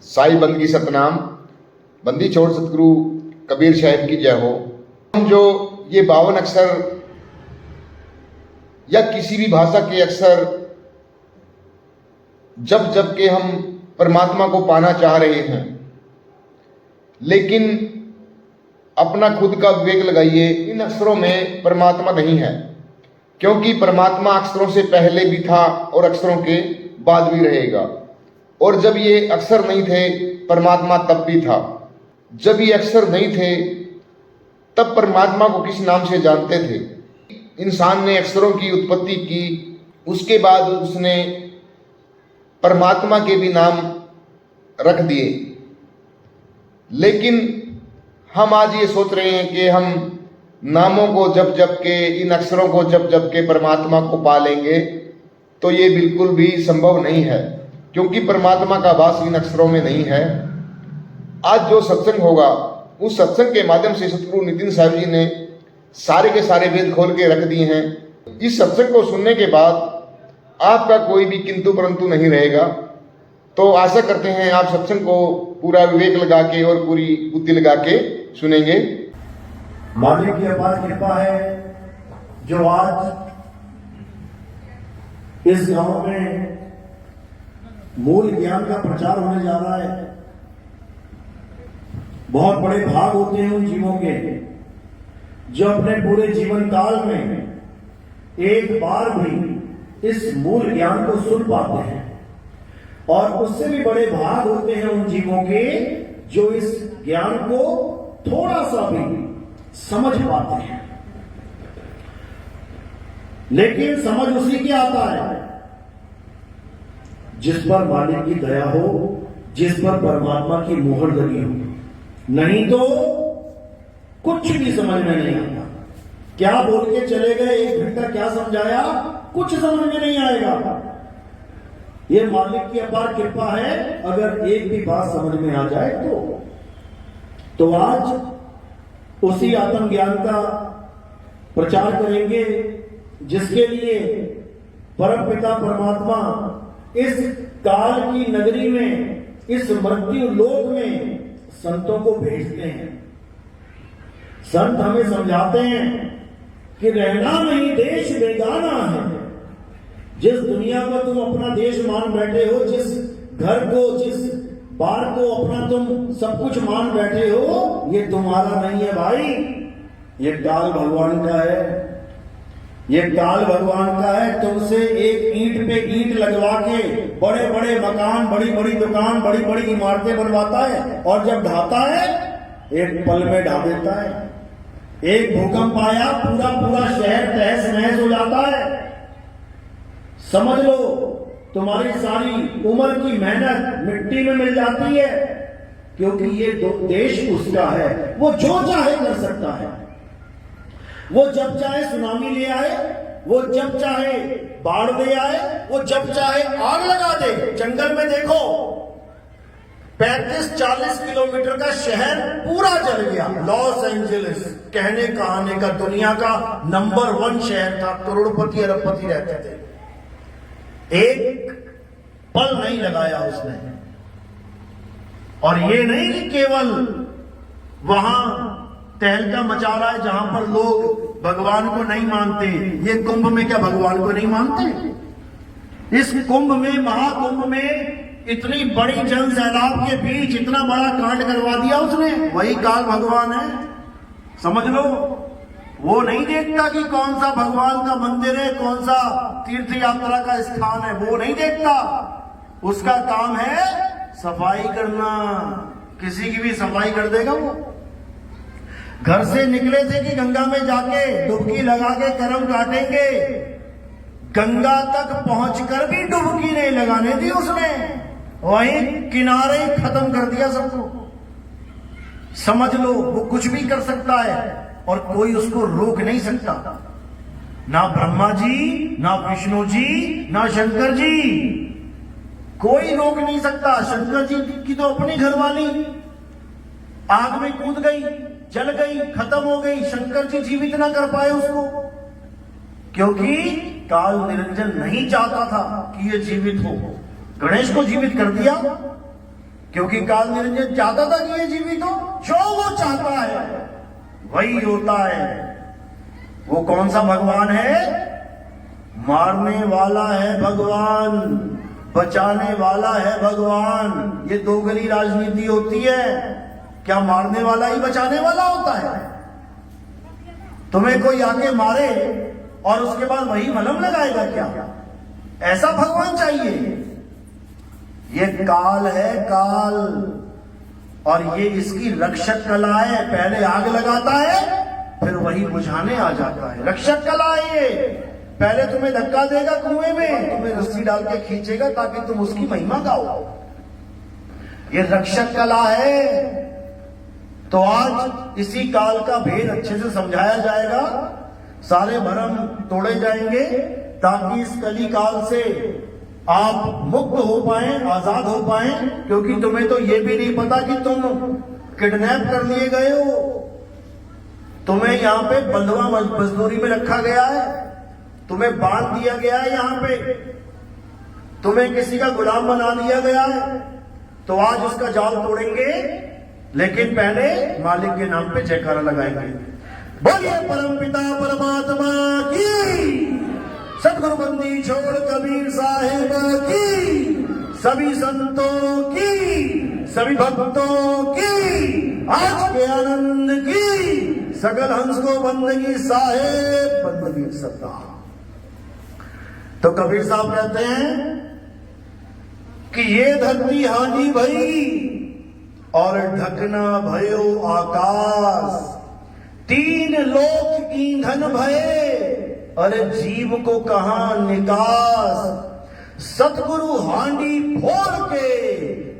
साई बंदगी सतनाम, बंदी छोड़ सतगुरु कबीर साहिब की जय हो। हम जो ये 52 अक्षर या किसी भी भाषा के अक्षर जब जब के हम परमात्मा को पाना चाह रहे हैं, लेकिन अपना खुद का विवेक लगाइए, इन अक्षरों में परमात्मा नहीं है, क्योंकि परमात्मा अक्षरों से पहले भी था और अक्षरों के बाद भी रहेगा। और जब ये अक्षर नहीं थे, परमात्मा तब भी था। जब ये अक्षर नहीं थे, तब परमात्मा को किस नाम से जानते थे? इंसान ने अक्षरों की उत्पत्ति की, उसके बाद उसने परमात्मा के भी नाम रख दिए। लेकिन हम आज ये सोच रहे हैं कि हम नामों को जप जप के, इन अक्षरों को जप जप के परमात्मा को पा लेंगे, तो ये बिल्कुल भी संभव नहीं है, क्योंकि परमात्मा का वास इन अक्षरों में नहीं है। आज जो सत्संग होगा, उस सत्संग के माध्यम से सतगुरु नितिन साहब जी ने सारे के सारे वेद खोल के रख दिए हैं। इस सत्संग को सुनने के बाद आपका कोई भी किंतु परंतु नहीं रहेगा। तो आशा करते हैं आप सत्संग को पूरा विवेक लगा के और पूरी बुद्धि लगा के सुनेंगे। मालिक की अपार कृपा है जो आज इस गांव में मूल ज्ञान का प्रचार होने जा रहा है। बहुत बड़े भाग होते हैं उन जीवों के जो अपने पूरे जीवन काल में एक बार भी इस मूल ज्ञान को सुन पाते हैं, और उससे भी बड़े भाग होते हैं उन जीवों के जो इस ज्ञान को थोड़ा सा भी समझ पाते हैं। लेकिन समझ उसी की आता है जिस पर मालिक की दया हो, जिस पर परमात्मा की मोहर लगी हो। नहीं तो कुछ भी समझ में नहीं आता। क्या बोल के चले गए, 1 घंटा क्या समझाया, कुछ समझ में नहीं आएगा। ये मालिक की अपार कृपा है, अगर एक भी बात समझ में आ जाए तो आज उसी आत्मज्ञान का प्रचार करेंगे जिसके लिए परम पिता परमात्मा इस काल की नगरी में, इस मृत्यु लोक में संतों को भेजते हैं। संत हमें समझाते हैं कि रहना नहीं देश बेगाना है। जिस दुनिया को तुम अपना देश मान बैठे हो, जिस घर को, जिस बार को अपना तुम सब कुछ मान बैठे हो, ये तुम्हारा नहीं है भाई। ये काल भगवान का है, ये काल भगवान का है। तुमसे एक ईंट पे ईंट लगवा के बड़े बड़े मकान, बड़ी बड़ी दुकान, बड़ी बड़ी इमारतें बनवाता है, और जब ढाता है एक पल में ढा देता है। एक भूकंप आया, पूरा पूरा शहर तहस नहस हो जाता है। समझ लो तुम्हारी सारी उम्र की मेहनत मिट्टी में मिल जाती है, क्योंकि ये देश उसका है। वो जो चाहे कर सकता है। वो जब चाहे सुनामी ले आए, वो जब चाहे बाढ़ दे आए, वो जब चाहे आग लगा दे। जंगल में देखो 35-40 किलोमीटर का शहर पूरा जल गया। लॉस एंजलिस कहने कहाने का दुनिया का नंबर 1 शहर था, करोड़पति अरबपति रहते थे। एक पल नहीं लगाया उसने। और ये नहीं कि केवल वहां तहलका मचा रहा है जहां पर लोग भगवान को नहीं मानते। ये कुंभ में क्या भगवान को नहीं मानते? इस कुंभ में, महाकुंभ में इतनी बड़ी जन सैलाब के बीच इतना बड़ा कांड करवा दिया उसने। वही काल भगवान है, समझ लो। वो नहीं देखता कि कौन सा भगवान का मंदिर है, कौन सा तीर्थ यात्रा का स्थान है, वो नहीं देखता। उसका काम है सफाई करना। किसी की भी सफाई कर देगा वो। घर से निकले थे कि गंगा में जाके डुबकी लगा के कर्म काटेंगे। गंगा तक पहुंचकर भी डुबकी नहीं लगाने दी उसने, वहीं किनारे खत्म कर दिया सबको। समझ लो वो कुछ भी कर सकता है और कोई उसको रोक नहीं सकता। ना ब्रह्मा जी, ना विष्णु जी, ना शंकर जी, कोई रोक नहीं सकता। शंकर जी की तो अपनी घरवाली आग में कूद गई, जल गई, खत्म हो गई। शंकर जी जीवित ना कर पाए उसको, क्योंकि काल निरंजन नहीं चाहता था कि ये जीवित हो। गणेश को जीवित कर दिया, क्योंकि काल निरंजन चाहता था कि ये जीवित हो, जो वो चाहता है वही होता है। वो कौन सा भगवान है? मारने वाला है भगवान, बचाने वाला है भगवान। ये दोगली राजनीति होती है। क्या मारने वाला ही बचाने वाला होता है? तुम्हें कोई आके मारे और उसके बाद वही मलहम लगाएगा क्या? ऐसा भगवान चाहिए? ये काल है, काल, और ये इसकी रक्षक कला है। पहले आग लगाता है, फिर वही बुझाने आ जाता है। रक्षक कला है ये। पहले तुम्हें धक्का देगा कुएं में, तुम्हें रस्सी डाल के खींचेगा ताकि तुम उसकी महिमा गाओ। ये रक्षक कला है। तो आज इसी काल का भेद अच्छे से समझाया जाएगा, सारे भरम तोड़े जाएंगे, ताकि इस कली काल से आप मुक्त हो पाए, आजाद हो पाए। क्योंकि तुम्हें तो ये भी नहीं पता कि तुम किडनैप कर लिए गए हो। तुम्हें यहां पे बंधुआ मजदूरी में रखा गया है, तुम्हें बांध दिया गया है, यहां पे तुम्हें किसी का गुलाम बना दिया गया है। तो आज उसका जाल तोड़ेंगे, लेकिन पहले मालिक के नाम पे जयकारा लगाएंगे। बोलिए परमपिता परमात्मा की, सतगुरु बंदी छोड़ कबीर साहिब की, सभी संतों की, सभी भक्तों की, आज के आनंद की, सकल हंस को बंदगी साहेब, बंदगी सत्ता। तो कबीर साहब कहते हैं कि ये धरती हानि भई और ढकना भयो आकाश, तीन लोक ईंधन भये, अरे जीव को कहां निकास। सतगुरु हांडी फोड़ के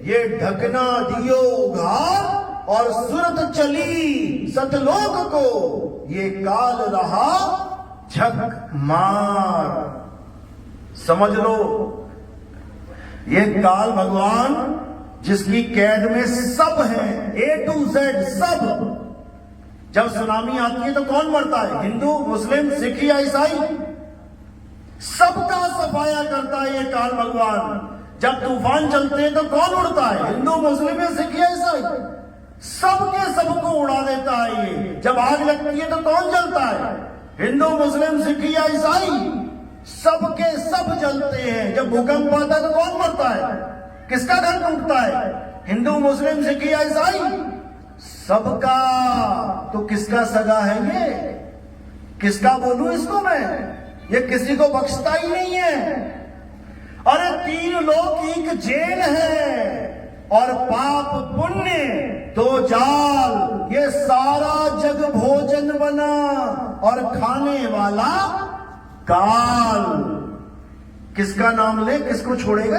ये ढकना दियो उघार, और सुरत चली सतलोक को ये काल रहा झक मार। समझ लो, ये काल भगवान जिसकी कैद में सब है, A to Z सब। जब सुनामी आती है तो कौन मरता है? हिंदू, मुस्लिम, सिख या ईसाई? सबका सफाया करता है ये काल भगवान। जब तूफान चलते हैं तो कौन उड़ता है? हिंदू, मुस्लिम या सिख या ईसाई? सबके सबको उड़ा देता है ये। जब आग लगती है तो कौन जलता है? हिंदू, मुस्लिम, सिख या ईसाई? सबके सब जलते हैं। जब भूकंप आता है तो कौन मरता है? किसका घर टूटता है? हिंदू, मुस्लिम, सिख या ईसाई? सबका। तो किसका सगा है ये? किसका बोलूं इसको मैं? ये किसी को बख्शता ही नहीं है। अरे तीन लोग एक जेल है, और पाप पुण्य दो जाल, ये सारा जग भोजन बना, और खाने वाला काल। किसका नाम ले, किसको छोड़ेगा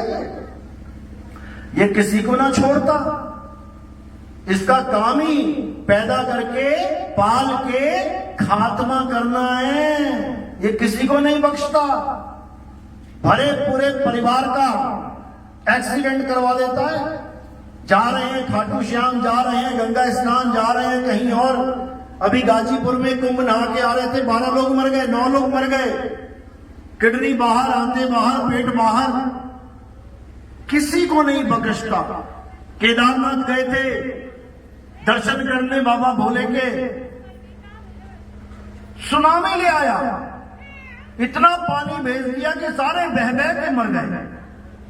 ये किसी को ना छोड़ता। इसका काम ही पैदा करके, पाल के खात्मा करना है। ये किसी को नहीं बख्शता। भरे पूरे परिवार का एक्सीडेंट करवा देता है। जा रहे हैं खाटू श्याम, जा रहे हैं गंगा स्नान, जा रहे हैं कहीं और। अभी गाजीपुर में कुंभ नहा के आ रहे थे, 12 लोग मर गए, 9 लोग मर गए। किडनी बाहर, आंतें बाहर, पेट बाहर। किसी को नहीं बख्शता। केदारनाथ गए थे दर्शन करने बाबा भोले के, सुनामी ले आया, इतना पानी भेज दिया कि सारे बह बह के मर गए।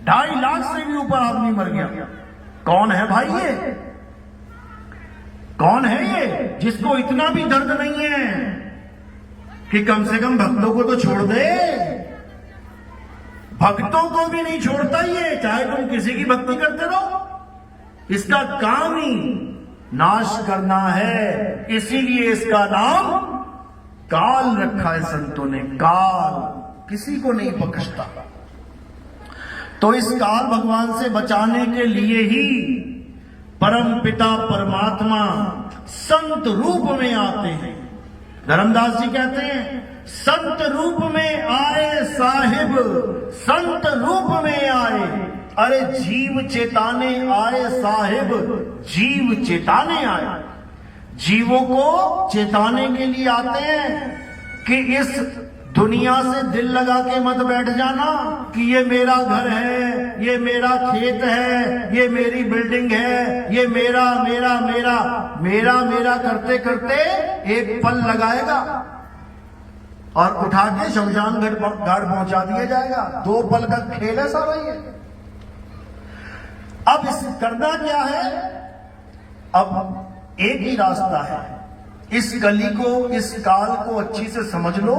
2.5 लाख से भी ऊपर आदमी मर गया। कौन है भाई ये? कौन है ये जिसको इतना भी दर्द नहीं है कि कम से कम भक्तों को तो छोड़ दे? भक्तों को भी नहीं छोड़ता ये, चाहे तुम किसी की भक्ति करते रहो। इसका काम ही नाश करना है। इसीलिए इसका नाम काल रखा है संतों ने। काल किसी को नहीं बख्शता। तो इस काल भगवान से बचाने के लिए ही परम पिता परमात्मा संत रूप में आते हैं। धर्मदास जी कहते हैं, संत रूप में आए साहिब, संत रूप में आए। अरे जीव चेताने आए साहिब, जीव चेताने आए। जीवों को चेताने के लिए आते हैं कि इस दुनिया से दिल लगा के मत बैठ जाना कि ये मेरा घर है, ये मेरा खेत है, ये मेरी बिल्डिंग है, ये मेरा मेरा मेरा मेरा मेरा करते करते एक पल लगाएगा और उठा के शमशान घाट पहुंचा दिया जाएगा। 2 पल का खेल है सारा ये। अब इस करना क्या है? अब एक ही रास्ता है, इस गली को, इस काल को अच्छी से समझ लो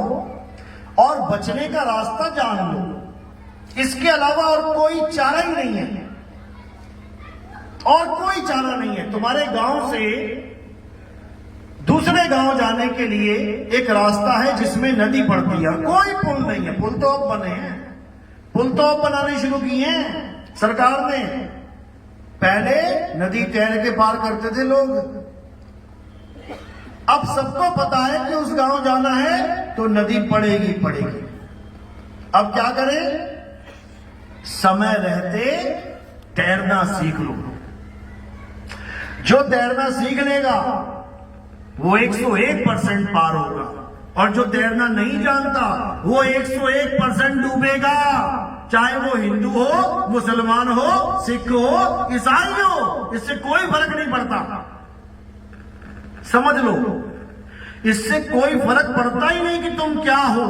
और बचने का रास्ता जान लो। इसके अलावा और कोई चारा ही नहीं है, और कोई चारा नहीं है। तुम्हारे गांव से दूसरे गांव जाने के लिए एक रास्ता है जिसमें नदी पड़ती है, कोई पुल नहीं है। पुल तो अब बने हैं, पुल तो अब बनाने शुरू किए हैं सरकार ने। पहले नदी तैर के पार करते थे लोग। अब सबको पता है कि उस गांव जाना है तो नदी पड़ेगी पड़ेगी। अब क्या करें? समय रहते तैरना सीख लो। जो तैरना सीख लेगा वो 101% पार होगा, और जो तैरना नहीं जानता वो 101% डूबेगा। चाहे वो हिंदू हो, मुसलमान हो, सिख हो, ईसाई हो, इससे कोई फर्क नहीं पड़ता। समझ लो, इससे कोई फर्क पड़ता ही नहीं कि तुम क्या हो।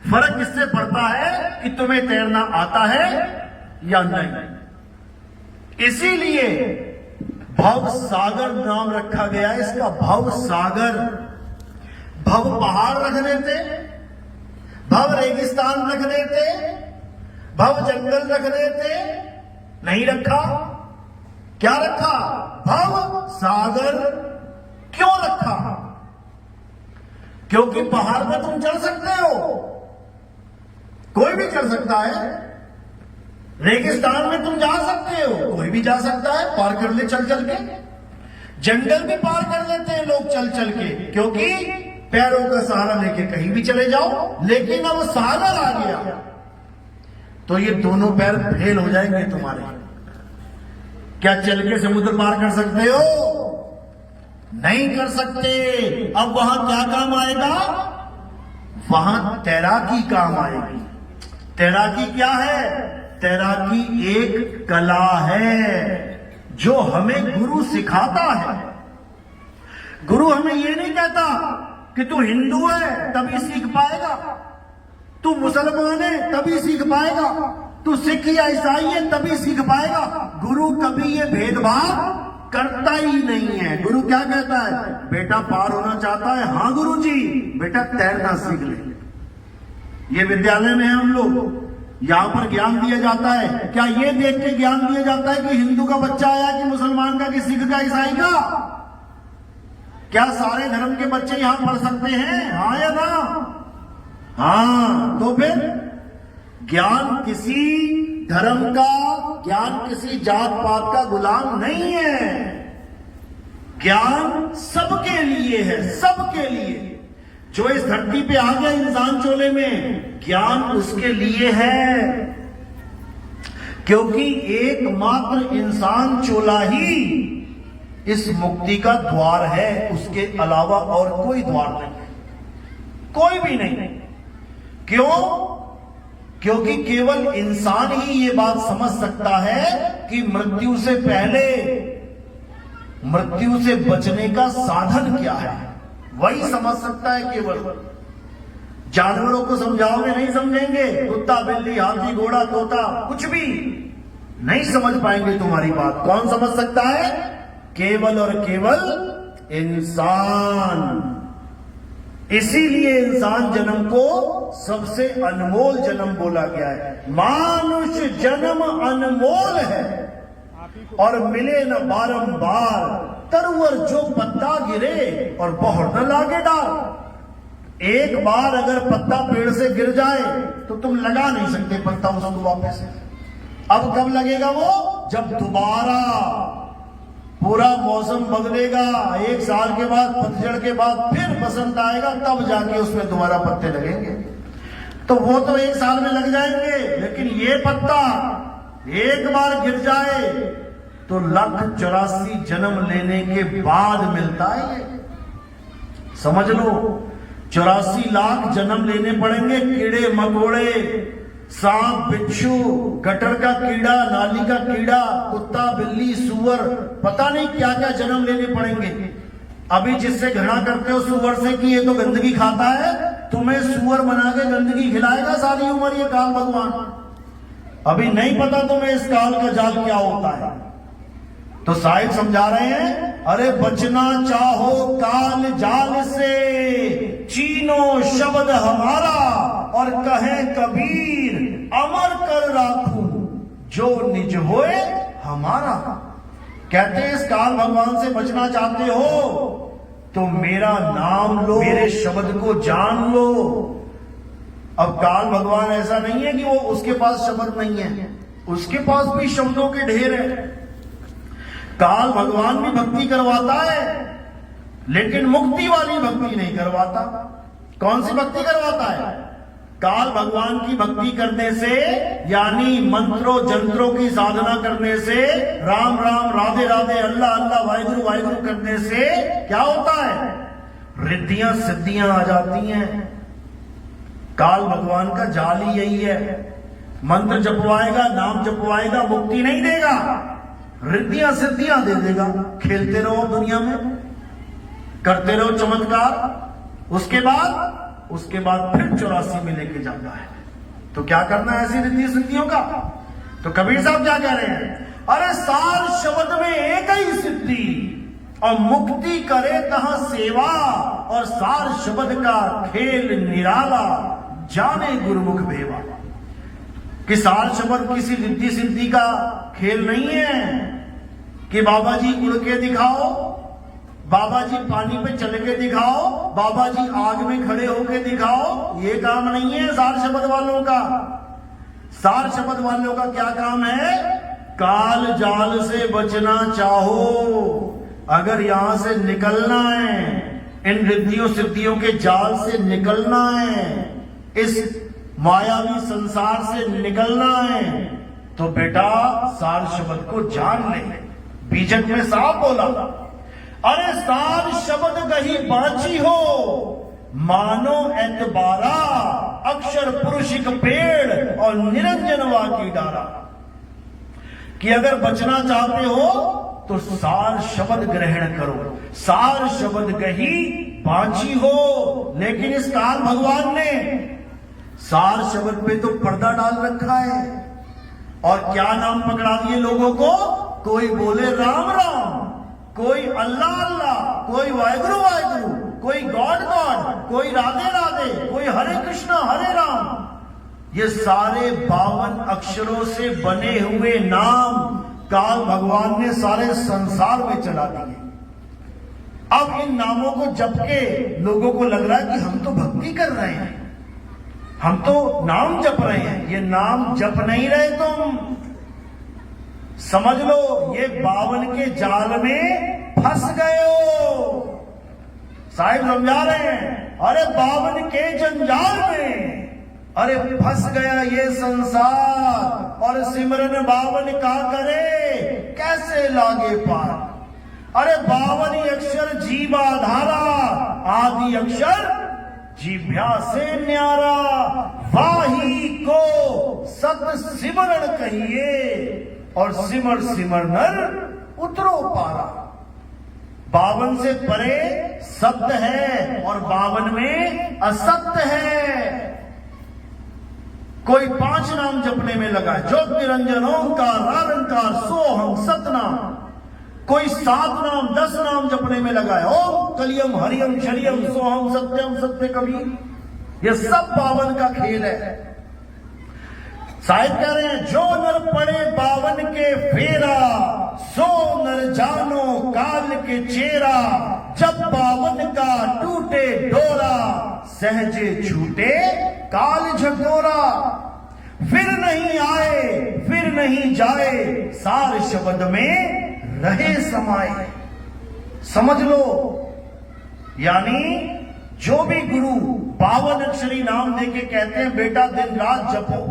फर्क इससे पड़ता है कि तुम्हें तैरना आता है या नहीं। इसीलिए भव सागर नाम रखा गया है इसका। भव सागर। भव पहाड़ रख देते, भव रेगिस्तान रख देते, भव जंगल रख देते, नहीं रखा। क्या रखा? भव सागर। क्यों रखा? क्योंकि पहाड़ पर तुम चढ़ सकते हो, कोई भी चढ़ सकता है। रेगिस्तान में तुम जा सकते हो, कोई भी जा सकता है, पार कर ले चल चल के। जंगल भी पार कर लेते हैं लोग चल चल के, क्योंकि पैरों का सहारा लेके कहीं भी चले जाओ। लेकिन अब सागर आ गया तो ये दोनों पैर फेल हो जाएंगे तुम्हारे। क्या चल के समुद्र पार कर सकते हो? नहीं कर सकते। अब वहां क्या काम आएगा? वहां तैराकी काम आएगी। तैराकी क्या है? तैराकी एक कला है जो हमें गुरु सिखाता है। गुरु हमें ये नहीं कहता कि तू हिंदू है तभी सीख पाएगा, तू मुसलमान है तभी सीख पाएगा, तू सिख या ईसाई है तभी सीख पाएगा। गुरु कभी ये भेदभाव करता ही नहीं है। गुरु क्या कहता है? बेटा पार होना चाहता है? हाँ गुरुजी, बेटा तैरना सीख ले। ये विद्यालय में है हम लोग, यहां पर ज्ञान दिया जाता है। क्या ये देख के ज्ञान दिया जाता है कि हिंदू का बच्चा आया कि मुसलमान का, कि सिख का, ईसाई का? क्या सारे धर्म के बच्चे यहां पढ़ सकते हैं? हाँ या ना? हाँ। तो फिर ज्ञान किसी धर्म का, ज्ञान किसी जात पात का गुलाम नहीं है। ज्ञान सबके लिए है, सबके लिए। जो इस धरती पे आ गया इंसान चोले में, ज्ञान उसके लिए है। क्योंकि एकमात्र इंसान चोला ही इस मुक्ति का द्वार है, उसके अलावा और कोई द्वार नहीं है, कोई भी नहीं। क्यों? क्योंकि केवल इंसान ही ये बात समझ सकता है कि मृत्यु से पहले, मृत्यु से बचने का साधन क्या है, वही समझ सकता है केवल। जानवरों को समझाओगे नहीं समझेंगे। कुत्ता, बिल्ली, हाथी, घोड़ा, तोता, कुछ भी नहीं समझ पाएंगे तुम्हारी बात। कौन समझ सकता है? केवल और केवल इंसान। इसीलिए इंसान जन्म को सबसे अनमोल जन्म बोला गया है। मानुष जन्म अनमोल है और मिले न बारंबार। तरवर जो पत्ता गिरे और बहर न लागे डाल। एक बार अगर पत्ता पेड़ से गिर जाए तो तुम लगा नहीं सकते पत्ता उसको वापस। अब कब लगेगा वो? जब दोबारा पूरा मौसम बदलेगा, 1 साल के बाद, पतझड़ के बाद फिर बसंत आएगा, तब जाके उसमें दोबारा पत्ते लगेंगे। तो वो तो 1 साल में लग जाएंगे, लेकिन ये पत्ता एक बार गिर जाए तो 1,84 जन्म लेने के बाद मिलता है ये। समझ लो, 84 लाख जन्म लेने पड़ेंगे, कीड़े मकोड़े, सांप बिच्छू, गटर का कीड़ा, नाली का कीड़ा, कुत्ता बिल्ली सूअर, पता नहीं क्या क्या जन्म लेने पड़ेंगे। अभी जिससे घृणा करते हो सूअर से कि ये तो गंदगी खाता है, तुम्हें सूअर बना के गंदगी खिलाएगा सारी उम्र ये काल भगवान। अभी नहीं पता तुम्हें इस काल का जाल क्या होता है। तो साहिब समझा रहे हैं, अरे बचना चाहो काल जाल से, चीनो शब्द हमारा, और कहे कबीर अमर कर राखूं जो निज होए हमारा। कहते हैं इस काल भगवान से बचना चाहते हो तो मेरा नाम लो, मेरे शब्द को जान लो। अब काल भगवान ऐसा नहीं है कि वो उसके पास शब्द नहीं है, उसके पास भी शब्दों के ढेर है। काल भगवान भी भक्ति करवाता है, लेकिन मुक्ति वाली भक्ति नहीं करवाता। कौन सी भक्ति करवाता है? काल भगवान की भक्ति करने से, यानी मंत्रों जंत्रों की साधना करने से, राम राम राधे राधे अल्लाह अल्लाह वाहिगुरु वाहिगुरु करने से क्या होता है? रिद्धियां सिद्धियां आ जाती हैं। काल भगवान का जाल ही यही है। मंत्र जपवाएगा, नाम जपवाएगा, मुक्ति नहीं देगा, रिद्धियां सिद्धियां दे देगा। खेलते रहो दुनिया में, करते रहो चमत्कार, उसके बाद फिर 84 में लेके जाता है। तो क्या करना है ऐसी रिद्धि सिद्धियों का? तो कबीर साहब क्या कह रहे हैं? अरे सार शब्द में एक ही सिद्धि, और मुक्ति करे तहां सेवा, और सार शब्द का खेल निराला, जाने गुरुमुख भेवा। कि सार शब्द किसी रिद्धि सिद्धि का खेल नहीं है कि बाबा जी उड़ के दिखाओ, बाबा जी पानी पे चल के दिखाओ, बाबा जी आग में खड़े होके दिखाओ। ये काम नहीं है सार शब्द वालों का। सार शब्द वालों का क्या काम है? काल जाल से बचना चाहो, अगर यहां से निकलना है, इन रिद्धियों सिद्धियों के जाल से निकलना है, इस मायावी संसार से निकलना है, तो बेटा सार शब्द को जान ले। बीजक में साफ बोला, अरे सार शब्द कहीं बाची हो, मानो एतबारा, अक्षर पुरुषिक पेड़ और निरंजनवा की डारा। कि अगर बचना चाहते हो तो सार शब्द ग्रहण करो। सार शब्द कहीं बाची हो, लेकिन इस काल भगवान ने सार शब्द पे तो पर्दा डाल रखा है। और क्या नाम पकड़ा दिए लोगों को? कोई बोले राम राम, कोई अल्लाह अल्लाह, कोई वाहिगुरु वाहिगुरु, कोई गॉड गॉड, कोई राधे राधे, कोई हरे कृष्णा हरे राम। ये सारे 52 अक्षरों से बने हुए नाम काल भगवान ने सारे संसार में चला दिए। अब इन नामों को जप के लोगों को लग रहा है कि हम तो भक्ति कर रहे हैं, हम तो नाम जप रहे हैं। ये नाम जप नहीं रहे तुम, समझ लो ये 52 के जाल में फंस गए हो। साहिब समझा रहे हैं, अरे 52 के जंजाल में अरे फंस गया ये संसार, और सिमरन 52 का करे कैसे लागे पार। अरे 52 अक्षर जीवा धारा, आदि अक्षर जीभ्या से न्यारा, वाही को सत सिमरण कहिए, और सिमर सिमर नर उतरो पारा। 52 से परे सत्य है और 52 में असत्य है। कोई 5 नाम जपने में लगा, ज्योत निरंजन ओंकार निरंकार सोहम सतनाम। कोई 7 नाम 10 नाम जपने में लगा है, ओम कलियम हरियम शरियम सोहम सत्यम सत्य कबीर। ये सब 52 का खेल है। साहिब कह रहे हैं, जो नर पड़े 52 के फेरा, सो नर जानो काल के चेरा। जब 52 का टूटे डोरा, सहजे छूटे काल झकोरा। फिर नहीं आए फिर नहीं जाए, सार शब्द में रहे समाये। समझ लो, यानी जो भी गुरु 52 अक्षरी नाम देके कहते हैं बेटा दिन रात जपो,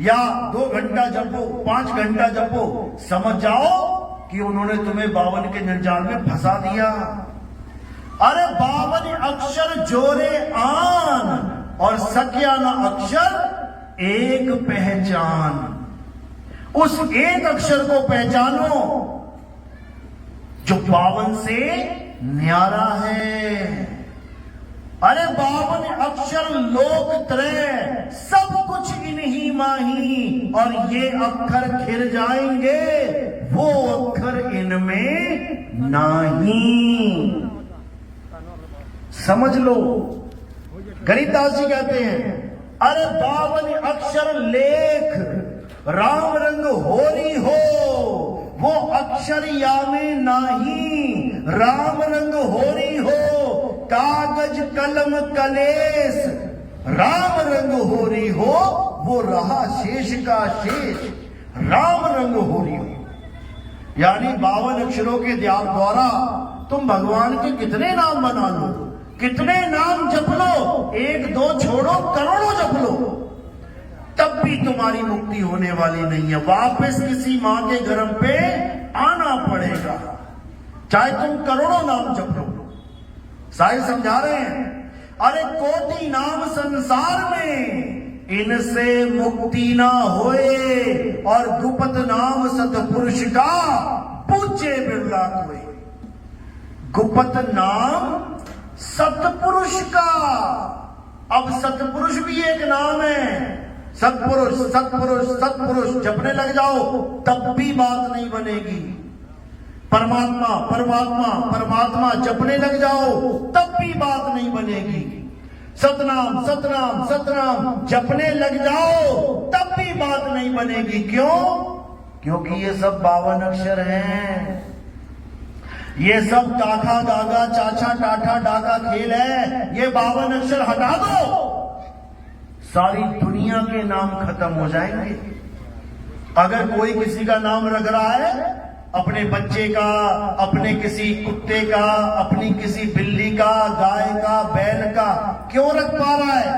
या 2 घंटा जपो, 5 घंटा जपो, समझ जाओ कि उन्होंने तुम्हें 52 के निर्जाल में फंसा दिया। अरे 52 अक्षर जोरे आन और सकिया न अक्षर एक पहचान। उस एक अक्षर को पहचानो जो 52 से न्यारा है। अरे 52 अक्षर लोक त्रय सब कुछ इन्हीं माही, और ये अक्षर खिर जाएंगे वो अक्षर इनमें नहीं। समझ लो, गणितदास जी कहते हैं अरे 52 अक्षर लेख राम रंग होरी हो, वो अक्षर यामे नाही राम रंग होरी हो। कागज कलम कलेस राम रंग होरी हो, वो रहा शेष का शेष राम रंग होरी हो। यानी 52 अक्षरों के द्वारा तुम भगवान के कितने नाम बना लो, कितने नाम जप लो, 1 2 छोड़ो करोड़ों जप लो, तब भी तुम्हारी मुक्ति होने वाली नहीं है। वापस किसी मां के गर्भ पे आना पड़ेगा, चाहे तुम करोड़ों नाम जप लो। साहिब समझा रहे हैं अरे कोटि नाम संसार में इनसे मुक्ति ना होए, और गुप्त नाम सतपुरुष का पूछे बिरला कोई। गुप्त नाम सतपुरुष का, अब सतपुरुष भी एक नाम है। सतपुरुष सतपुरुष सतपुरुष जपने लग जाओ तब भी बात नहीं बनेगी। परमात्मा परमात्मा परमात्मा जपने लग जाओ तब भी बात नहीं बनेगी। सतनाम सतनाम सतनाम जपने लग जाओ तब भी बात नहीं बनेगी। क्यों? क्योंकि ये सब 52 अक्षर हैं। ये सब काका गागा चाचा टाटा डाका खेल है। ये 52 अक्षर हटा दो, सारी दुनिया के नाम खत्म हो जाएंगे। अगर कोई किसी का नाम रख रहा है, अपने बच्चे का, अपने किसी कुत्ते का, अपनी किसी बिल्ली का, गाय का, बैल का, क्यों रख पा रहा है?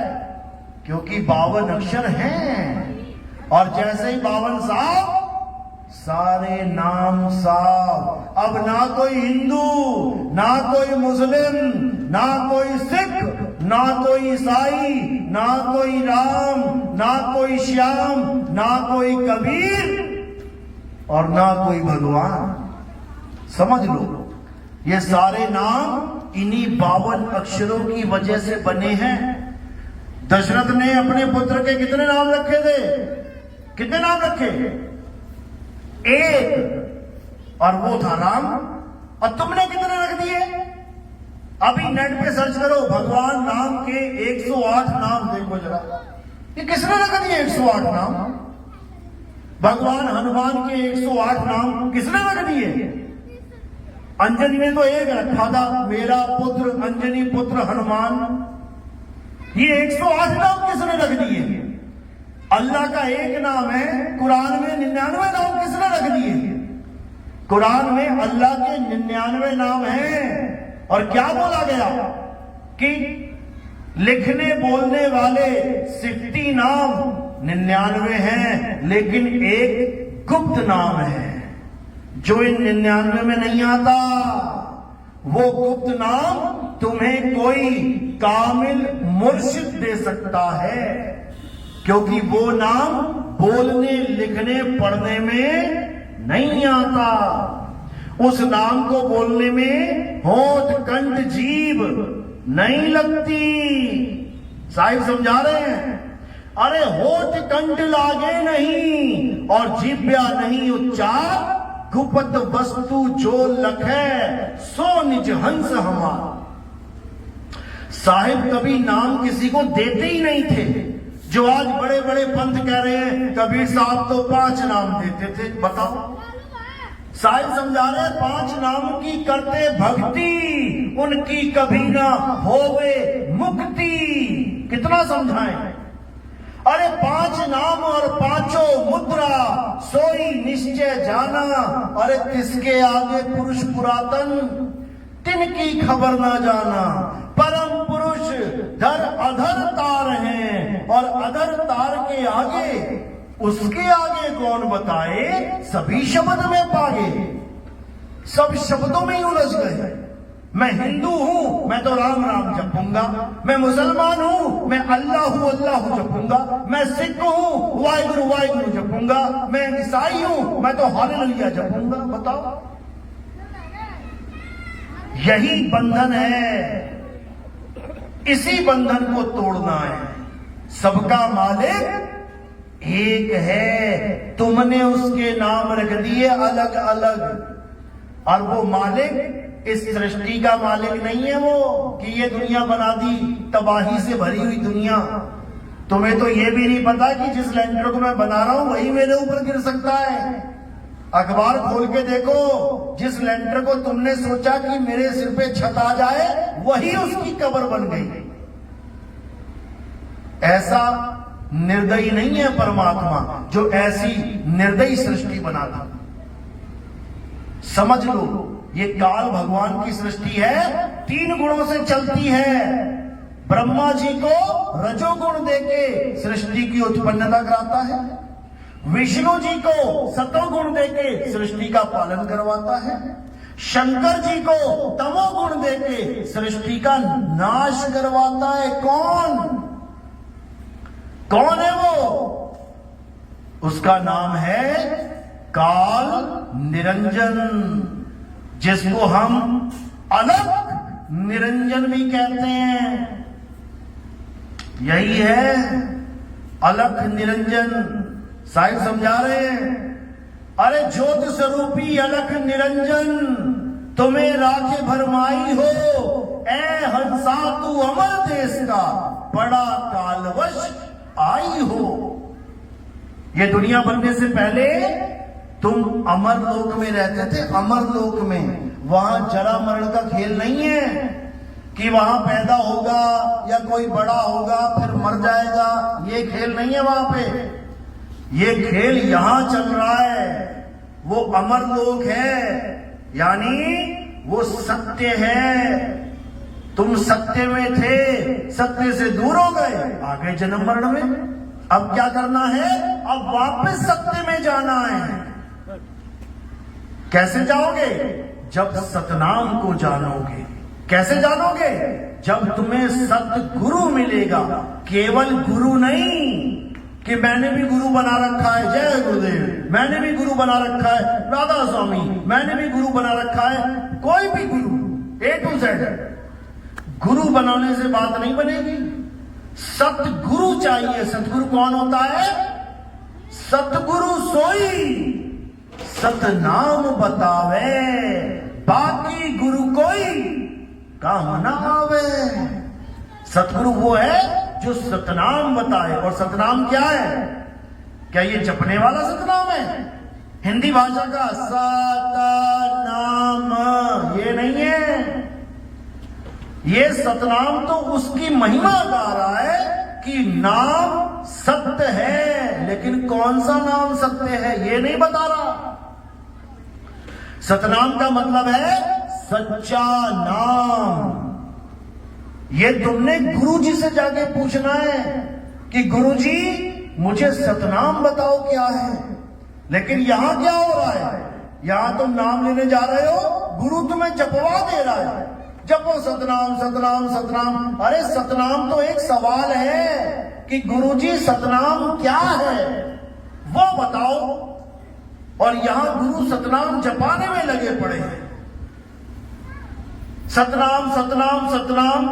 क्योंकि 52 अक्षर हैं। और जैसे ही 52 साफ, सारे नाम साफ। अब ना कोई हिंदू, ना कोई मुस्लिम, ना कोई सिख, ना कोई ईसाई, ना कोई राम, ना कोई श्याम, ना कोई कबीर, और ना कोई भगवान। समझ लो, ये सारे नाम इन्हीं 52 अक्षरों की वजह से बने हैं। दशरथ ने अपने पुत्र के कितने नाम रखे थे? कितने नाम रखे? एक, और वो था राम। और तुमने कितने रख दिए? अभी नेट पे सर्च करो भगवान नाम के 108 नाम, देखो जरा ये किसने रख दिए 108 नाम। भगवान हनुमान के 108 नाम किसने रख दिए? अंजनी ने तो एक रखा था, मेरा पुत्र अंजनी पुत्र हनुमान। ये 108 नाम किसने रख दिए? अल्लाह का एक नाम है, कुरान में 99 नाम किसने रख दिए? कुरान में अल्लाह के 99 नाम हैं। और क्या बोला गया कि लिखने बोलने वाले 60 नाम 99 हैं, लेकिन एक गुप्त नाम है जो इन 99 में नहीं आता। वो गुप्त नाम तुम्हें कोई कामिल मुर्शिद दे सकता है, क्योंकि वो नाम बोलने लिखने पढ़ने में नहीं आता। उस नाम को बोलने में होंठ कंठ जीभ नहीं लगती। साहिब समझा रहे हैं अरे होठ कंठ लागे नहीं और जीभ्या नहीं उच्चार, गुप्त वस्तु जो लखे सो निज हंस हमार। साहिब कभी नाम किसी को देते ही नहीं थे। जो आज बड़े बड़े पंथ कह रहे हैं कबीर साहब तो 5 नाम देते थे। बताओ, साहिब समझा रहे 5 नाम की करते भक्ति, उनकी कभी ना होवे मुक्ति। कितना समझाएं? अरे 5 नाम और 5 मुद्रा सोई निश्चय जाना। अरे किसके आगे पुरुष पुरातन तिनकी खबर ना जाना। परम पुरुष धर अधर तार हैं, और अधर तार के आगे उसके आगे कौन बताए। सभी शब्द में पागे, सब शब्दों में ही उलझ गए। मैं हिंदू हूं, मैं तो राम राम जपूंगा। मैं मुसलमान हूं, मैं अल्लाह अल्लाह जपूंगा। मैं सिख हूं, वाहिगुरु वाहिगुरु जपूंगा। मैं ईसाई हूं, मैं तो हालेलुया जपूंगा। बताओ, यही बंधन है, इसी बंधन को तोड़ना है। सबका मालिक एक है, तुमने उसके नाम रख दिए अलग अलग, और वो मालिक इस सृष्टि का मालिक नहीं है वो, कि ये दुनिया बना दी, तबाही से भरी हुई दुनिया। तुम्हें तो ये भी नहीं पता कि जिस लेंटर को मैं बना रहा हूं वही मेरे ऊपर गिर सकता है। अखबार खोल के देखो, जिस लेंटर को तुमने सोचा कि मेरे सिर पे छत आ जाए, वही उसकी कब्र बन गई। ऐसा निर्दयी नहीं है परमात्मा जो ऐसी निर्दयी सृष्टि बनाता। समझ लो, ये काल भगवान की सृष्टि है, 3 गुणों से चलती है। ब्रह्मा जी को रजोगुण देके सृष्टि की उत्पन्नता कराता है, विष्णु जी को सतोगुण देके सृष्टि का पालन करवाता है, शंकर जी को तमोगुण देके सृष्टि का नाश करवाता है। कौन है वो? उसका नाम है काल निरंजन, जिसको हम अलख निरंजन भी कहते हैं। यही है अलख निरंजन। साहिब समझा रहे हैं, अरे ज्योत स्वरूपी अलख निरंजन, तुम्हें राखे भरमाई हो, ए हंसा तू अमर देश का, बड़ा कालवश आई हो। ये दुनिया बनने से पहले तुम अमर लोक में रहते थे। अमर लोक में वहां जरा मरण का खेल नहीं है कि वहां पैदा होगा या कोई बड़ा होगा फिर मर जाएगा। ये खेल नहीं है वहां पे, ये खेल यहां चल रहा है। वो अमर लोक है, यानी वो सत्य है। तुम सत्य में थे, सत्य से दूर हो गए, आ गए जन्म मरण में। अब क्या करना है? अब वापस सत्य में जाना है। कैसे जाओगे? जब सतनाम को जानोगे। कैसे जानोगे? जब तुम्हें सतगुरु मिलेगा। केवल गुरु नहीं कि मैंने भी गुरु बना रखा है, जय गुरुदेव, मैंने भी गुरु बना रखा है, राधा स्वामी, मैंने भी गुरु बना रखा है। कोई भी गुरु A to Z, गुरु बनाने से बात नहीं बनेगी। सतगुरु चाहिए। सतगुरु कौन होता है? सतगुरु सोई सतनाम बतावे, बाकी गुरु कोई काम ना आवे। सतगुरु वो है जो सतनाम बताए। और सतनाम क्या है? क्या ये जपने वाला सतनाम है? हिंदी भाषा का सतनाम ये नहीं है। ये सतनाम तो उसकी महिमा गा रहा है कि नाम सत्य है, लेकिन कौन सा नाम सत्य है ये नहीं बता रहा। सतनाम का मतलब है सच्चा नाम। ये तुमने गुरु जी से जाके पूछना है कि गुरु जी मुझे सतनाम बताओ क्या है। लेकिन यहां क्या हो रहा है? यहां तुम नाम लेने जा रहे हो, गुरु तुम्हें जपवा दे रहा है, जपो सतनाम सतनाम सतनाम। अरे सतनाम तो एक सवाल है कि गुरु जी सतनाम क्या है वो बताओ। और यहां गुरु सतनाम जपाने में लगे पड़े हैं। सतनाम सतनाम सतनाम,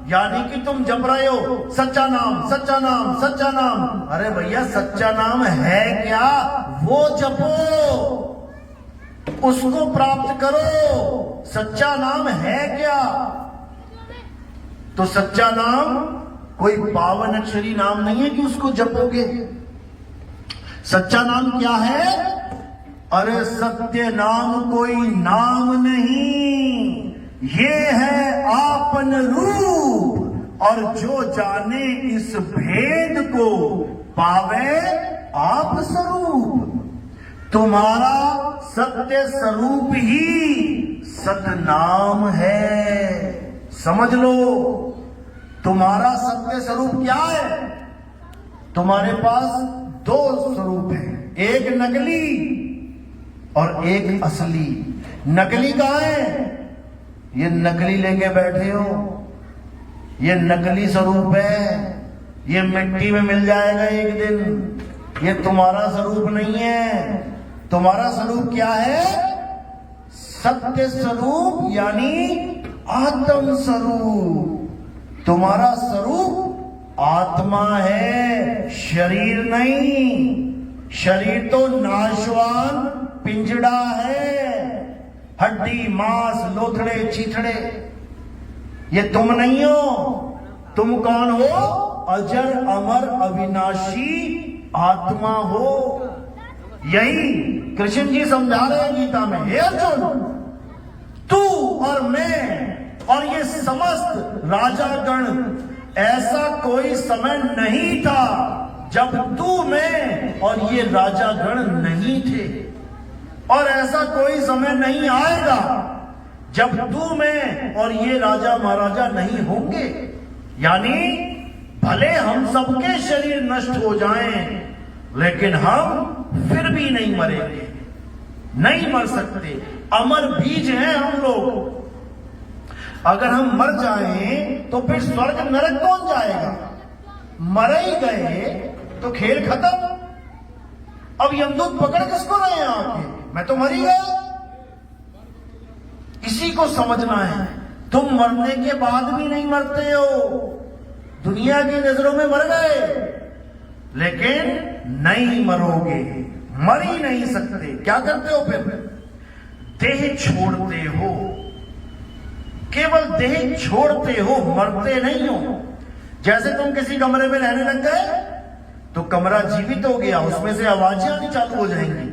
यानी कि तुम जप रहे हो सच्चा नाम सच्चा नाम सच्चा नाम। अरे भैया सच्चा नाम है क्या? वो जपो, उसको प्राप्त करो। सच्चा नाम है क्या? तो सच्चा नाम कोई पावन अक्षरी नाम नहीं है कि उसको जपोगे। सच्चा नाम क्या है? अरे सत्य नाम कोई नाम नहीं, ये है आपन रूप। और जो जाने इस भेद को पावे आप स्वरूप। तुम्हारा सत्य स्वरूप ही सतनाम है। समझ लो, तुम्हारा सत्य स्वरूप क्या है? तुम्हारे पास 2 स्वरूप हैं, एक नकली और एक असली। नकली कहां है? ये नकली लेके बैठे हो, ये नकली स्वरूप है, ये मिट्टी में मिल जाएगा एक दिन। ये तुम्हारा स्वरूप नहीं है। तुम्हारा स्वरूप क्या है? सत्य स्वरूप यानी आत्म स्वरूप। तुम्हारा स्वरूप आत्मा है, शरीर नहीं। शरीर तो नाशवान पिंजड़ा है, हड्डी मांस लोथड़े चीथड़े। ये तुम नहीं हो। तुम कौन हो? अजर अमर अविनाशी आत्मा हो। यही कृष्ण जी समझा रहे हैं गीता में। हे अर्जुन, तू और मैं और ये समस्त राजागण, ऐसा कोई समय नहीं था जब तू, मैं और ये राजागण नहीं थे, और ऐसा कोई समय नहीं आएगा जब तू, मैं और ये राजा महाराजा नहीं होंगे। यानी भले हम सबके शरीर नष्ट हो जाएं, लेकिन हम फिर भी नहीं मरेंगे, नहीं मर सकते। अमर बीज हैं हम लोग। अगर हम मर जाएं तो फिर स्वर्ग नरक कौन जाएगा? मर ही गए तो खेल खत्म। अब यमदूत पकड़ किसको रहे हैं आपके? मैं तो मर ही गया। इसी को समझना है। तुम मरने के बाद भी नहीं मरते हो, दुनिया की नजरों में मर गए, लेकिन नहीं मरोगे, मर ही नहीं सकते। क्या करते हो फिर? देह छोड़ते हो, केवल देह छोड़ते हो, मरते नहीं हो। जैसे तुम किसी कमरे में रहने लग गए तो कमरा जीवित हो गया, उसमें से आवाजें आनी चालू हो जाएंगी।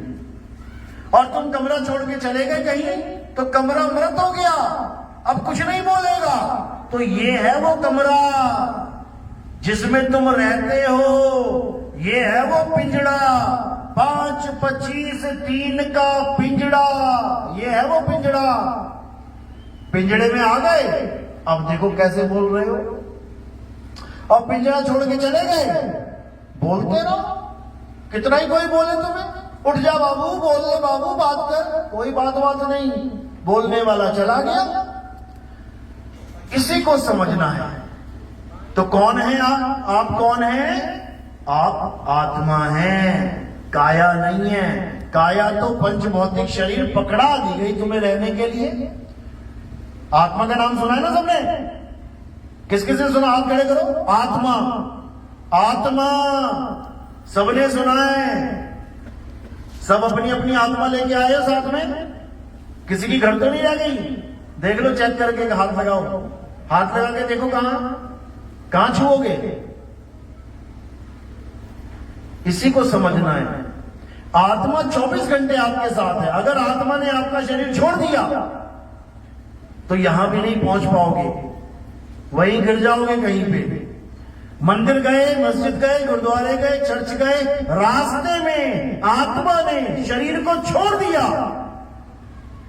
और तुम कमरा छोड़ के चले गए कहीं तो कमरा मृत हो गया, अब कुछ नहीं बोलेगा। तो ये है वो कमरा जिसमें तुम रहते हो। ये है वो पिंजड़ा, 5, 25, 3 का पिंजड़ा। ये है वो पिंजड़ा। पिंजड़े में आ गए, अब देखो कैसे बोल रहे हो। और पिंजड़ा छोड़ के चले गए, बोलते रहो, कितना ही कोई बोले तुम्हें। उठ जा बाबू, बोल ले बाबू, बात कर, कोई बात नहीं, बोलने वाला चला गया। इसी को समझना है। तो कौन है आप कौन है? आप आत्मा हैं, काया नहीं है। काया तो पंच भौतिक शरीर पकड़ा दी गई तुम्हें रहने के लिए। आत्मा का नाम सुना है ना सबने? किस किस ने सुना? हाथ खड़े करो। आत्मा, आत्मा सबने सुना है। सब अपनी अपनी आत्मा लेके आए हो साथ में। किसी की घर तो नहीं रह गई? देख लो, चेक करके हाथ लगाओ। हाथ लगा के देखो कहां छुओगे। इसी को समझना है। आत्मा 24 घंटे आपके साथ है। अगर आत्मा ने आपका शरीर छोड़ दिया तो यहां भी नहीं पहुंच पाओगे, वहीं गिर जाओगे कहीं पे। मंदिर गए, मस्जिद गए, गुरुद्वारे गए, चर्च गए, रास्ते में आत्मा ने शरीर को छोड़ दिया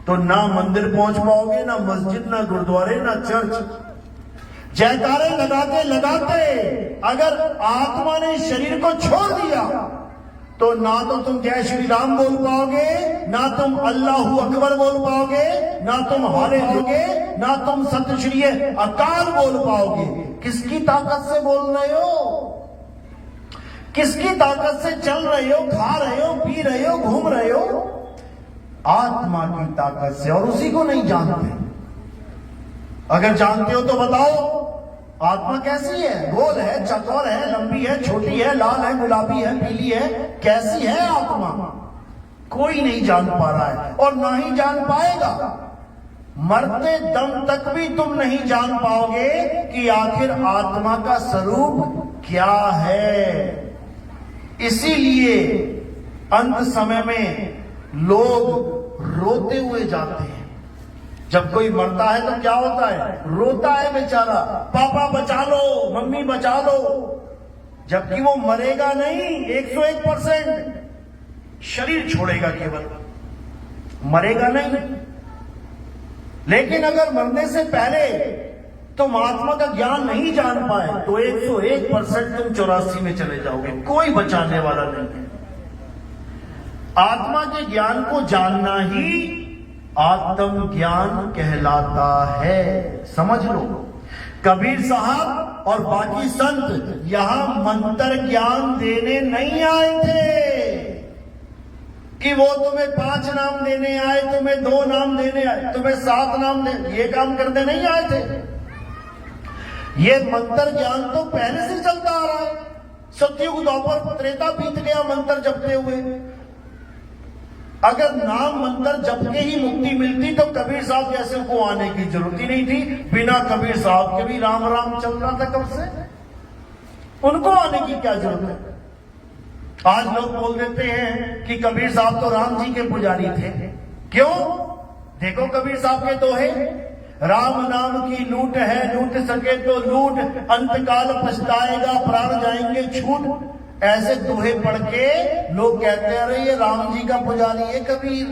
तो ना मंदिर पहुंच पाओगे, ना मस्जिद, ना गुरुद्वारे, ना चर्च। जयकारे लगाते लगाते अगर आत्मा ने शरीर को छोड़ दिया तो ना तो तुम जय श्री राम बोल पाओगे, ना तुम अल्लाहू अकबर बोल पाओगे, ना तुम हारे होगे, ना तुम सत श्री अकाल बोल पाओगे। किसकी ताकत से बोल रहे हो? किसकी ताकत से चल रहे हो, खा रहे हो, पी रहे हो, घूम रहे हो? आत्मा की ताकत से। और उसी को नहीं जानते। अगर जानते हो तो बताओ, आत्मा कैसी है? गोल है, चौकोर है, लंबी है, छोटी है, लाल है, गुलाबी है, पीली है? कैसी है आत्मा? कोई नहीं जान पा रहा है और ना ही जान पाएगा। मरते दम तक भी तुम नहीं जान पाओगे कि आखिर आत्मा का स्वरूप क्या है। इसीलिए अंत समय में लोग रोते हुए जाते हैं। जब कोई मरता है तो क्या होता है? रोता है बेचारा, पापा बचा लो, मम्मी बचा लो। जबकि वो मरेगा नहीं। 101% शरीर छोड़ेगा, केवल मरेगा नहीं। लेकिन अगर मरने से पहले तुम आत्मा का ज्ञान नहीं जान पाए तो 101% तुम 84 में चले जाओगे, कोई बचाने वाला नहीं है। आत्मा के ज्ञान को जानना ही आत्मज्ञान कहलाता है। समझ लो, कबीर साहब और बाकी संत यहां मंत्र ज्ञान देने नहीं आए थे कि वो तुम्हें 5 नाम देने आए, तुम्हें 2 नाम देने आए, तुम्हें 7 नाम दे, ये काम करने नहीं आए थे। ये मंत्र ज्ञान तो पहले से चलता आ रहा है। सतयुग द्वापर त्रेता बीत गया मंत्र जपते हुए। अगर नाम मंत्र जप के ही मुक्ति मिलती तो कबीर साहब जैसे को आने की जरूरत ही नहीं थी। बिना कबीर साहब के भी राम राम चल रहा था कब से, उनको आने की क्या जरूरत है। आज लोग बोल देते हैं कि कबीर साहब तो राम जी के पुजारी थे। क्यों? देखो कबीर साहब के दोहे, राम नाम की लूट है, लूट सके तो लूट, अंतकाल पछताएगा प्राण जाएंगे छूट। ऐसे दोहे पढ़ के लोग कहते हैं अरे ये राम जी का पुजारी है कबीर,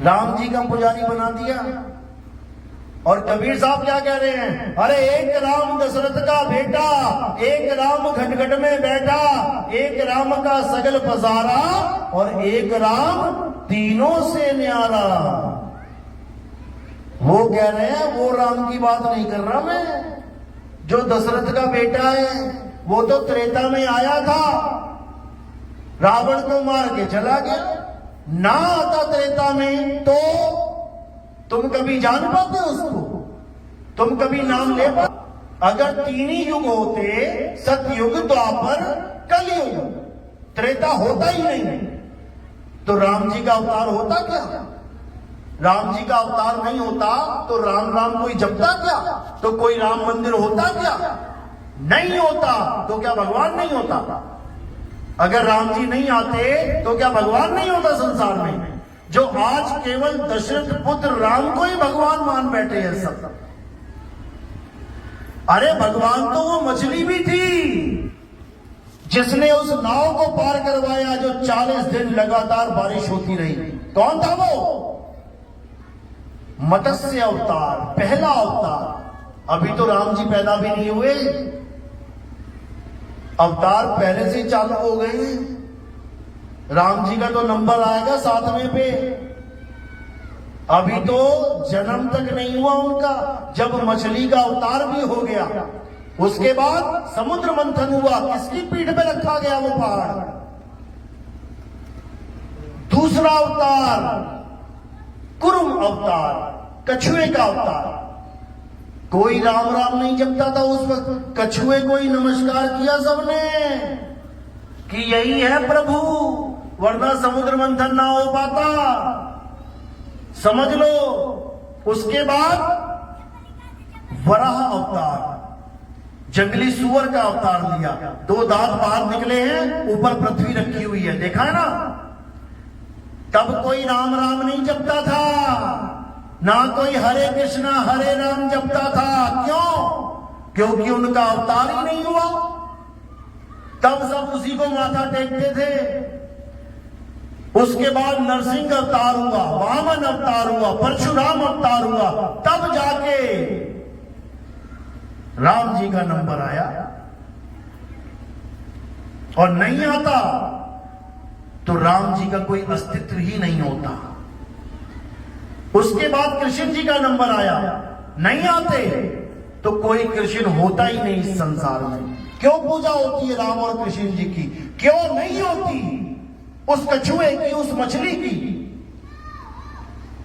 राम जी का पुजारी बना दिया। और कबीर साहब क्या कह रहे हैं, अरे एक राम दशरथ का बेटा, एक राम घटघट में बैठा, एक राम का सगल पसारा, और एक राम तीनों से न्यारा। वो कह रहे हैं वो राम की बात नहीं कर रहा मैं, जो दशरथ का बेटा है वो तो त्रेता में आया था, रावण को मार के चला गया। ना आता त्रेता में तो तुम कभी जान पाते उसको, तुम कभी नाम ले पाते? अगर 3 ही युग होते, सतयुग द्वापर कलयुग, त्रेता होता ही नहीं तो राम जी का अवतार होता क्या? राम जी का अवतार नहीं होता तो राम राम कोई जपता क्या? तो कोई राम मंदिर होता क्या? नहीं होता। तो क्या भगवान नहीं होता? अगर राम जी नहीं आते तो क्या भगवान नहीं होता संसार में? जो आज केवल दशरथ पुत्र राम को ही भगवान मान बैठे हैं सब। अरे भगवान तो वो मछली भी थी जिसने उस नाव को पार करवाया, जो 40 दिन लगातार बारिश होती रही। कौन था वो? मत्स्य अवतार, पहला अवतार। अभी तो राम जी पैदा भी नहीं हुए, अवतार पहले से चालू हो गए। राम जी का तो नंबर आएगा 7वें पे, अभी तो जन्म तक नहीं हुआ उनका, जब मछली का अवतार भी हो गया। उसके बाद समुद्र मंथन हुआ, किसकी पीठ पे रखा गया वो पहाड़? दूसरा अवतार कुरुम अवतार, कछुए का अवतार। कोई राम राम नहीं जपता था उस वक्त, कछुए को ही नमस्कार किया सबने कि यही है प्रभु, वरना समुद्र मंथन ना हो पाता। समझ लो। उसके बाद वराह अवतार, जंगली सुअर का अवतार लिया। 2 दांत बाहर निकले हैं, ऊपर पृथ्वी रखी हुई है, देखा है ना? तब कोई राम राम नहीं जपता था, ना कोई हरे कृष्णा हरे राम जपता था। क्यों? क्योंकि उनका अवतार ही नहीं हुआ। तब सब उसी को माथा टेकते थे। उसके बाद नरसिंह अवतार हुआ, वामन अवतार हुआ, परशुराम अवतार हुआ, तब जाके राम जी का नंबर आया। और नहीं आता तो राम जी का कोई अस्तित्व ही नहीं होता। उसके बाद कृष्ण जी का नंबर आया, नहीं आते तो कोई कृष्ण होता ही नहीं इस संसार में। क्यों पूजा होती है राम और कृष्ण जी की? क्यों नहीं होती उस कछुए की, उस मछली की?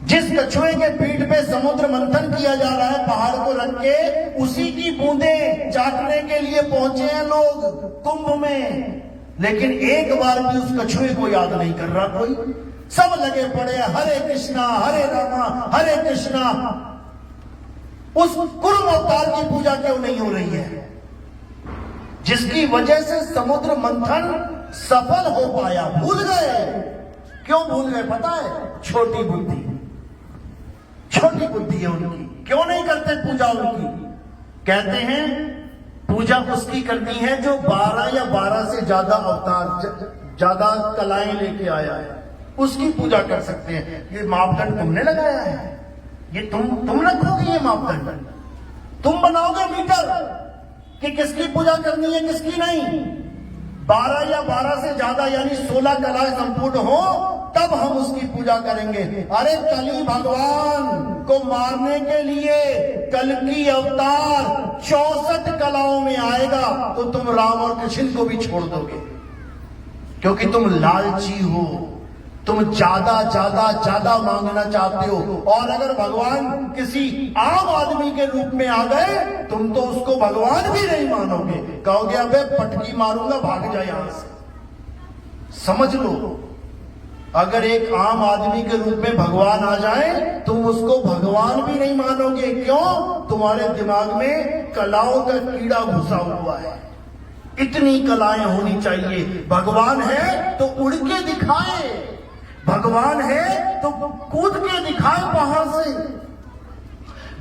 जिस कछुए के पीठ पे समुद्र मंथन किया जा रहा है पहाड़ को रख के, उसी की बूंदें चाटने के लिए पहुंचे हैं लोग कुंभ में। लेकिन एक बार भी उस कछुए को याद नहीं कर रहा कोई। सब लगे पड़े हरे कृष्णा हरे रामा हरे कृष्णा। उस कुरुम अवतार की पूजा क्यों नहीं हो रही है, जिसकी वजह से समुद्र मंथन सफल हो पाया? भूल गए। क्यों भूल गए पता है? छोटी बुद्धि, छोटी बुद्धि है उनकी। क्यों नहीं करते पूजा उनकी? कहते हैं पूजा उसकी करनी है जो 12 या 12 से ज्यादा अवतार, ज्यादा कलाएं लेके आया है, उसकी पूजा कर सकते हैं। ये मापदंड तुमने लगाया है, ये तुम रखोगे ये मापदंड, तुम बनाओगे मीटर कि किसकी पूजा करनी है किसकी नहीं। 12 या 12 से ज्यादा यानी 16 कलाएं संपूर्ण हो तब हम उसकी पूजा करेंगे। अरे कली भगवान को मारने के लिए कल की अवतार 64 कलाओं में आएगा, तो तुम राम और कृष्ण को भी छोड़ दोगे, क्योंकि तुम लालची हो, तुम ज्यादा ज्यादा ज्यादा मांगना चाहते हो। और अगर भगवान किसी आम आदमी के रूप में आ गए, तुम तो उसको भगवान भी नहीं मानोगे, कहोगे अबे पटकी मारूंगा, भाग जाए यहां से। समझ लो, अगर एक आम आदमी के रूप में भगवान आ जाए, तुम उसको भगवान भी नहीं मानोगे। क्यों? तुम्हारे दिमाग में कलाओं का कीड़ा घुसा हुआ है। इतनी कलाएं होनी चाहिए। भगवान है तो उड़ के दिखाए, भगवान है तो कूद के दिखाए पहाड़ से,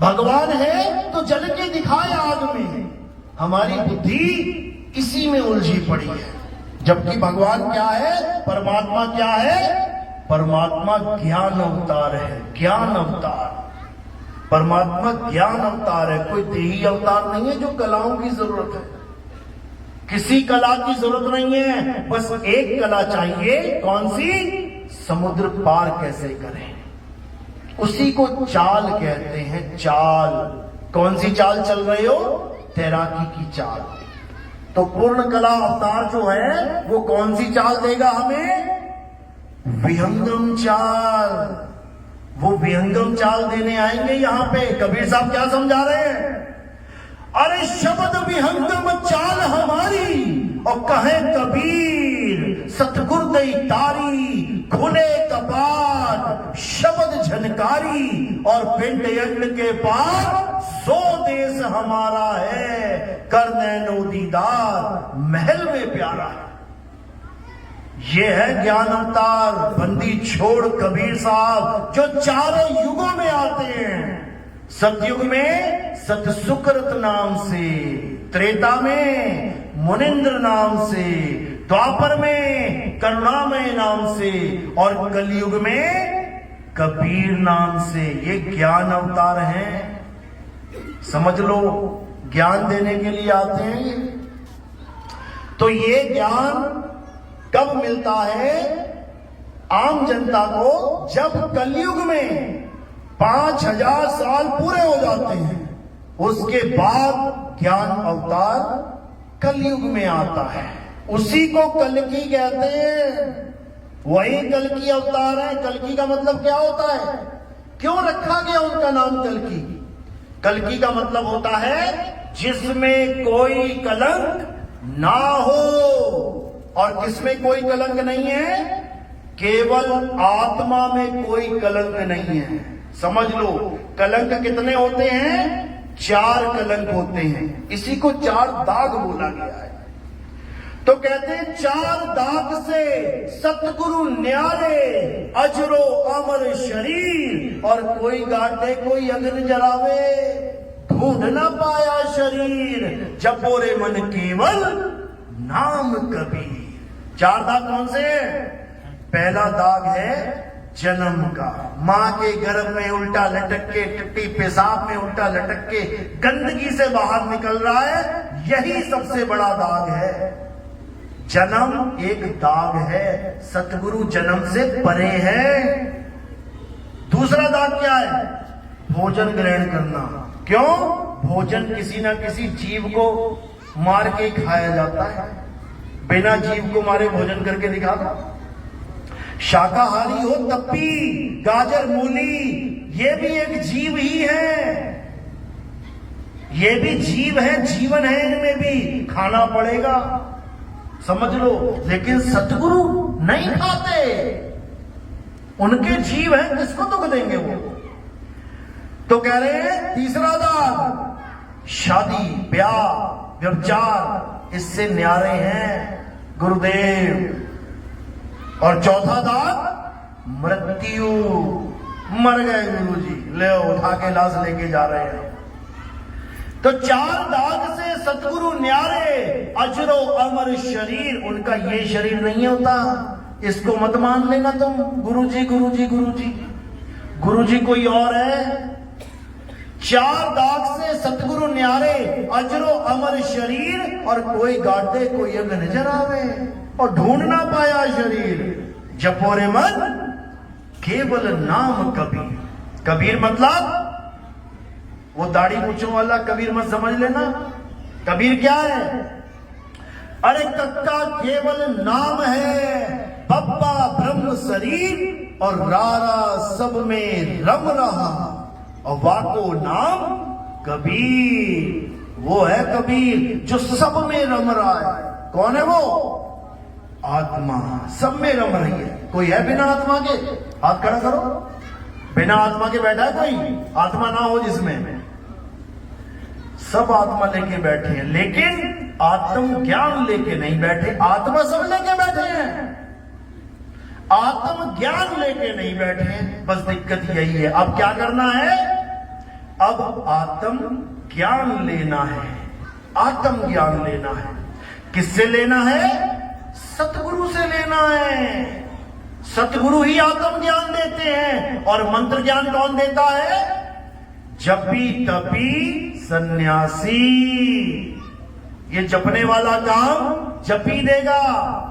भगवान है तो जल के दिखाए आग में। हमारी बुद्धि इसी में उलझी पड़ी है। जबकि भगवान क्या है? परमात्मा क्या है? परमात्मा ज्ञान अवतार है, ज्ञान अवतार। परमात्मा ज्ञान अवतार है, कोई देही अवतार नहीं है जो कलाओं की जरूरत है। किसी कला की जरूरत नहीं है, बस एक कला चाहिए। कौन सी? समुद्र पार कैसे करें, उसी को चाल कहते हैं। चाल। कौन सी चाल चल रहे हो? तैराकी की चाल। तो पूर्ण कला अवतार जो है वो कौन सी चाल देगा हमें? विहंगम चाल। वो विहंगम चाल देने आएंगे यहां पे। कबीर साहब क्या समझा रहे हैं? अरे शब्द विहंगम चाल हमारी, और कहे कबीर सतगुर दई तारी, खुले कपाट शब्द झनकारी, और पिंड यज्ञ के पार सो देश हमारा है, कर नैनो दीदार महल में प्यारा है। ये है ज्ञान अवतार। बंदी छोड़ कबीर साहब जो चारों युगों में आते हैं। सतयुग में सतसुकृत नाम से, त्रेता में मुनिंद्र नाम से, द्वापर में करुणामय नाम से, और कलयुग में कबीर नाम से। ये ज्ञान अवतार हैं। समझ लो, ज्ञान देने के लिए आते हैं। तो ये ज्ञान कब मिलता है आम जनता को? जब कलयुग में 5000 साल पूरे हो जाते हैं, उसके बाद ज्ञान अवतार कलयुग में आता है। उसी को कल्कि कहते हैं। वही कल्कि अवतार है। कल्कि का मतलब क्या होता है? क्यों रखा गया उनका नाम कल्कि? कल्कि का मतलब होता है जिसमें कोई कलंक ना हो। और किसमें कोई कलंक नहीं है? केवल आत्मा में कोई कलंक नहीं है। समझ लो, कलंक कितने होते हैं? 4 कलंक होते हैं। इसी को 4 दाग बोला गया है। तो कहते हैं 4 दाग से सतगुरु न्यारे, अजरो अमर शरीर, और कोई गाटे कोई अग्नि जलावे, ढूंढ न पाया शरीर, जपोरे मन केवल नाम कबीर। 4 दाग कौन से? पहला दाग है जन्म का। मां के गर्भ में उल्टा लटक के, टट्टी पेशाब में उल्टा लटक के गंदगी से बाहर निकल रहा है, यही सबसे बड़ा दाग है। जन्म एक दाग है, सतगुरु जन्म से परे है। दूसरा दाग क्या है? भोजन ग्रहण करना। क्यों? भोजन किसी ना किसी जीव को मार के खाया जाता है। बिना जीव को मारे भोजन करके दिखा दो। शाकाहारी हो तप्पी, गाजर, मूली, ये भी एक जीव ही है। ये भी जीव है, जीवन है इनमें भी, खाना पड़ेगा। समझ लो। लेकिन सतगुरु नहीं खाते, उनके जीव हैं, किसको दुख देंगे वो? तो कह रहे हैं तीसरा दाग शादी, ब्याह, व्यभिचार, इससे न्यारे हैं गुरुदेव। और चौथा दाग मृत्यु, मर गए गुरुजी, ले उठा के लाश लेके जा रहे हैं। तो 4 दाग से सतगुरु न्यारे, अजरो अमर शरीर। उनका ये शरीर नहीं होता, इसको मत मान लेना तुम। गुरुजी गुरुजी गुरुजी, गुरुजी कोई और है। 4 दाग से सतगुरु न्यारे, अजरो अमर शरीर, और कोई गाटे कोई अग नजर आवे, और ढूंढ ना पाया शरीर, जपोरे मन केवल नाम कबीर। कबीर मतलब वो दाढ़ी मूंछों वाला कबीर मत समझ लेना। कबीर क्या है? अरे कक्का केवल नाम है, बब्बा ब्रह्म शरीर और रारा सब में रम रहा, और वाको नाम कबीर। वो है कबीर जो सब में रम रहा है। कौन है वो? आत्मा सब में रम रही है। कोई है बिना आत्मा के? हाथ खड़ा करो। बिना आत्मा के बैठा है कोई? आत्मा ना हो जिसमें? सब आत्मा लेके बैठे हैं, लेकिन आत्म ज्ञान लेके नहीं बैठे। आत्मा सब लेके बैठे हैं, आत्म ज्ञान लेके नहीं बैठे हैं। बस दिक्कत यही है। अब क्या करना है? अब आत्म ज्ञान लेना है। आत्म ज्ञान लेना है। किससे लेना है? सतगुरु से लेना है। सतगुरु ही आत्म ज्ञान देते हैं। और मंत्र ज्ञान कौन देता है? जपी तपी सन्यासी। ये जपने वाला काम जपी देगा,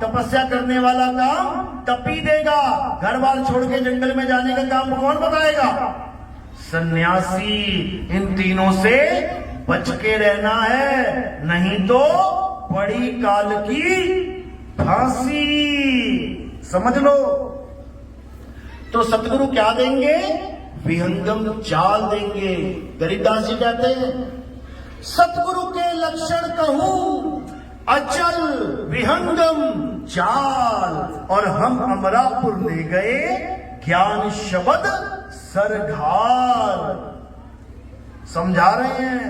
तपस्या करने वाला काम तपी देगा। घर बार छोड़ के जंगल में जाने का काम कौन बताएगा? सन्यासी। इन तीनों से बच के रहना है, नहीं तो बड़ी काल की फांसी। समझ लो। तो सतगुरु क्या देंगे? विहंगम चाल देंगे। गरीबदास जी कहते हैं, सतगुरु के लक्षण कहूं अचल विहंगम चाल, और हम अमरापुर ले गए ज्ञान शब्द सरघार। समझा रहे हैं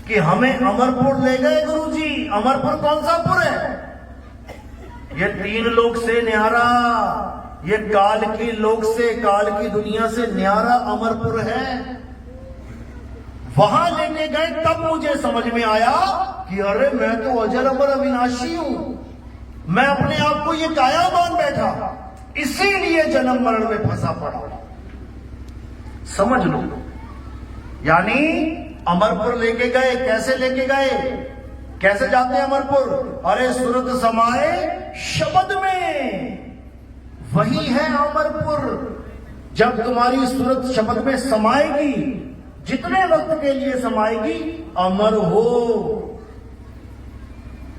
कि हमें अमरपुर ले गए गुरुजी। अमरपुर कौन सा पुर है? ये तीन लोक से न्यारा, ये काल की लोक से, काल की दुनिया से न्यारा अमरपुर है। वहां लेके गए, तब मुझे समझ में आया कि अरे मैं तो अजर अमर अविनाशी हूं। मैं अपने आप को ये काया मान बैठा, इसीलिए जन्म मरण में फंसा पड़ा। समझ लो। यानी अमरपुर लेके गए। कैसे लेके गए? कैसे जाते हैं अमरपुर? अरे सुरत समाए शब्द में, वही है अमरपुर। जब तुम्हारी सूरत शब्द में समाएगी, जितने वक्त के लिए समाएगी, अमर हो।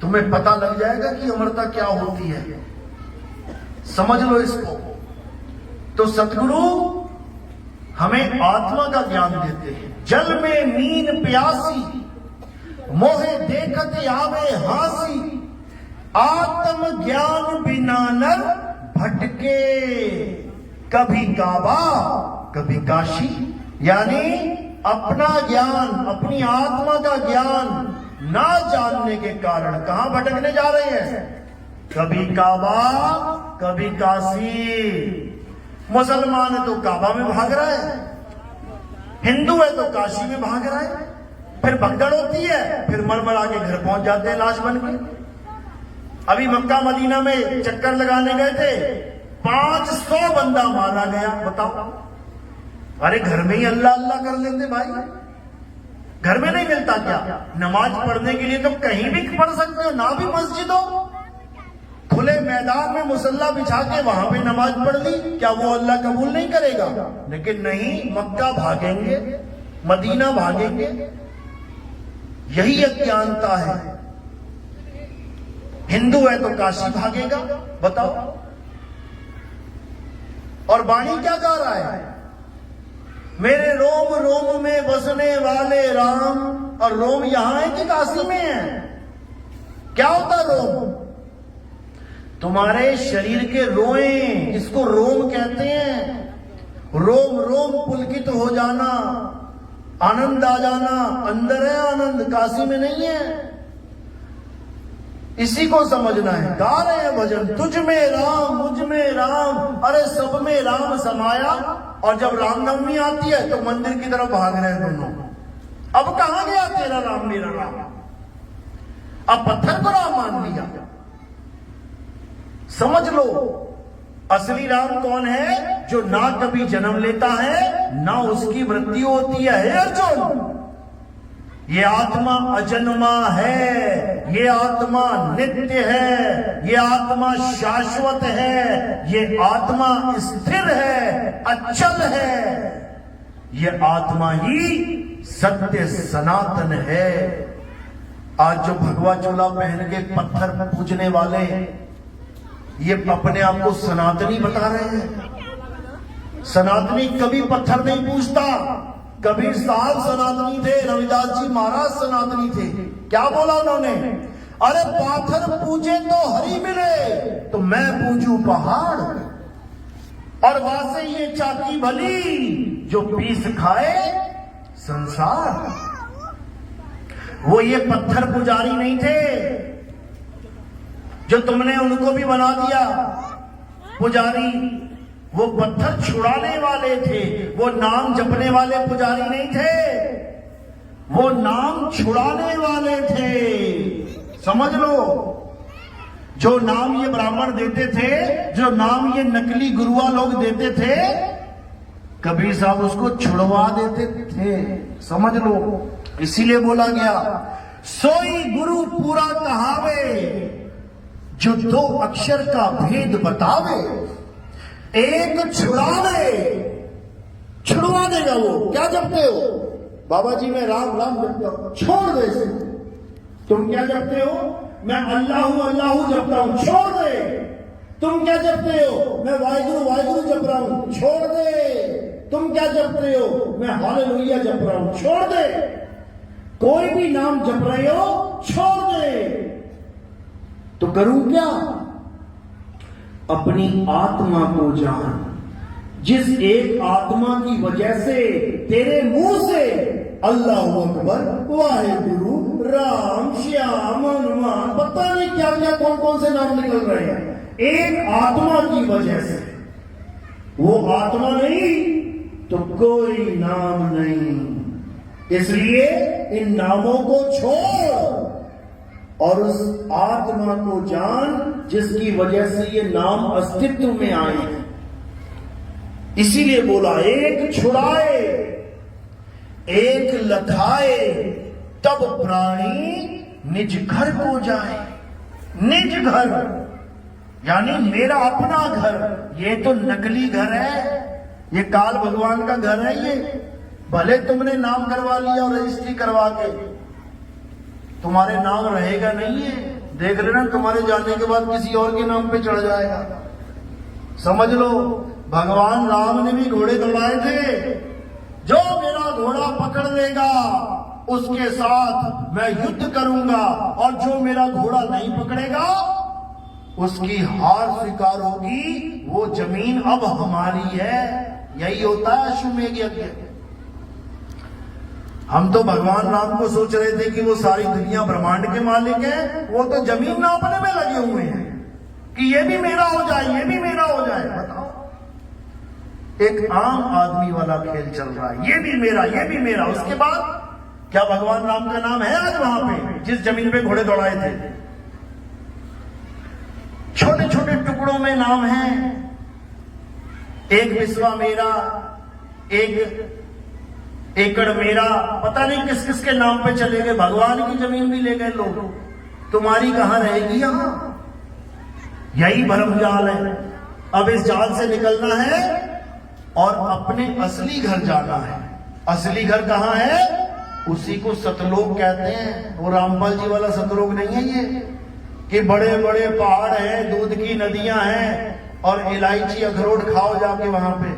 तुम्हें पता लग जाएगा कि अमरता क्या होती है। समझ लो इसको। तो सतगुरु हमें आत्मा का ज्ञान देते हैं। जल में मीन प्यासी, मोहे देखत आवे हासी, आत्म ज्ञान बिना नर भटके, कभी काबा कभी काशी। यानी अपना ज्ञान, अपनी आत्मा का ज्ञान ना जानने के कारण कहां भटकने जा रहे हैं? कभी काबा कभी काशी। मुसलमान है तो काबा में भाग रहा है, हिंदू है तो काशी में भाग रहा है। फिर भगदड़ होती है, फिर मरमरा के घर पहुंच जाते हैं लाश बन के। अभी मक्का मदीना में चक्कर लगाने गए थे, 500 बंदा मारा गया। बताओ। अरे घर में ही अल्लाह अल्लाह कर लेते भाई। घर में नहीं मिलता क्या? नमाज पढ़ने के लिए तो कहीं भी पढ़ सकते हो, ना भी मस्जिद हो। खुले मैदान में मुसल्ला बिछा के वहां पे नमाज पढ़ ली, क्या वो अल्लाह कबूल नहीं करेगा? लेकिन नहीं, मक्का भागेंगे, मदीना भागेंगे। यही अज्ञानता है। हिंदू है तो काशी भागेगा। बताओ। और वाणी क्या गा रहा है? मेरे रोम रोम में बसने वाले राम। और रोम यहां है कि काशी में है? क्या होता रोम? तुम्हारे शरीर के रोए, इसको रोम कहते हैं। रोम रोम पुलकित हो जाना, आनंद आ जाना, अंदर है आनंद, काशी में नहीं है। इसी को समझना है। गा रहे हैं भजन, तुझ में राम मुझ में राम, अरे सब में राम समाया। और जब रामनवमी आती है तो मंदिर की तरफ भाग रहे हैं दोनों। अब कहां गया तेरा राम मेरा राम? अब पत्थर को राम मान लिया। समझ लो, असली राम कौन है? जो ना कभी जन्म लेता है, ना उसकी मृत्यु होती है। हे अर्जुन, ये आत्मा अजन्मा है, ये आत्मा नित्य है, ये आत्मा शाश्वत है, ये आत्मा स्थिर है, अचल है, ये आत्मा ही सत्य सनातन है। आज जो भगवा चोला पहन के पत्थर पूजने वाले ये अपने आप को सनातनी बता रहे हैं। सनातनी कभी पत्थर नहीं पूजता। कबीर साहब सनातनी थे, रविदास जी महाराज सनातनी थे। क्या बोला उन्होंने? अरे पाथर पूजे तो हरि मिले, तो मैं पूजू पहाड़, और वासे ये चाकी भली जो पीस खाए संसार। वो ये पत्थर पुजारी नहीं थे जो तुमने उनको भी बना दिया पुजारी। वो पत्थर छुड़ाने वाले थे, वो नाम जपने वाले पुजारी नहीं थे, वो नाम छुड़ाने वाले थे। समझ लो, जो नाम ये ब्राह्मण देते थे, जो नाम ये नकली गुरुआ लोग देते थे, कबीर साहब उसको छुड़वा देते थे। समझ लो, इसीलिए बोला गया सोई गुरु पूरा कहावे, जो दो अक्षर का भेद बतावे। एक छुड़ावे, छुड़वा देगा वो। क्या जपते हो? बाबा जी मैं राम राम जपता हूं, छोड़ दे इसे। तुम क्या जपते हो? मैं अल्लाहू अल्लाहू जपता हूं, छोड़ दे। तुम क्या जपते हो? मैं वाहिगुरु वाहिगुरु जप रहा हूं, छोड़ दे। तुम क्या जपते हो? मैं हालेलुया जप रहा हूं, छोड़ दे। कोई भी नाम जप रहे हो, छोड़ दे। तो करूं क्या? अपनी आत्मा को जान, जिस एक आत्मा की वजह से तेरे मुंह से अल्लाहू अकबर, वाहिगुरु, राम, श्याम, हनुमान, पता नहीं क्या क्या कौन कौन से नाम निकल रहे हैं, एक आत्मा की वजह से। वो आत्मा नहीं तो कोई नाम नहीं। इसलिए इन नामों को छोड़ और उस आत्मा को जान जिसकी वजह से ये नाम अस्तित्व में आए हैं। इसीलिए बोला एक छुड़ाए एक लथाए, तब प्राणी निज घर को जाए। निज घर यानी मेरा अपना घर। ये तो नकली घर है, ये काल भगवान का घर है। ये भले तुमने नाम करवा लिया और रजिस्ट्री करवा के, तुम्हारे नाम रहेगा नहीं है। देख लेना, तुम्हारे जाने के बाद किसी और के नाम पे चढ़ जाएगा। समझ लो, भगवान राम ने भी घोड़े दौड़ाए थे। जो मेरा घोड़ा पकड़ लेगा उसके साथ मैं युद्ध करूंगा, और जो मेरा घोड़ा नहीं पकड़ेगा उसकी हार स्वीकार होगी। वो जमीन अब हमारी है। यही होता है अश्वमेध यज्ञ। हम तो भगवान राम को सोच रहे थे कि वो सारी दुनिया ब्रह्मांड के मालिक है। वो तो जमीन नापने में लगे हुए हैं कि ये भी मेरा हो जाए, ये भी मेरा हो जाए। बताओ, एक आम आदमी वाला खेल चल रहा है, ये भी मेरा, ये भी मेरा। उसके बाद क्या भगवान राम का नाम है आज वहां पे, जिस जमीन पे घोड़े दौड़ाए थे? छोटे छोटे टुकड़ों में नाम है। एक बिस्वा मेरा, एक एकड़ मेरा, पता नहीं किस किस के नाम पे चले गए। भगवान की जमीन भी ले गए लोग। तुम्हारी कहां रहेगी? यहां यही भरम जाल है। अब इस जाल से निकलना है और अपने असली घर जाना है। असली घर कहां है? उसी को सतलोक कहते हैं। वो रामपाल जी वाला सतलोक नहीं है ये, कि बड़े बड़े पहाड़ हैं, दूध की नदियां हैं और इलायची अखरोट खाओ जाके वहां पे।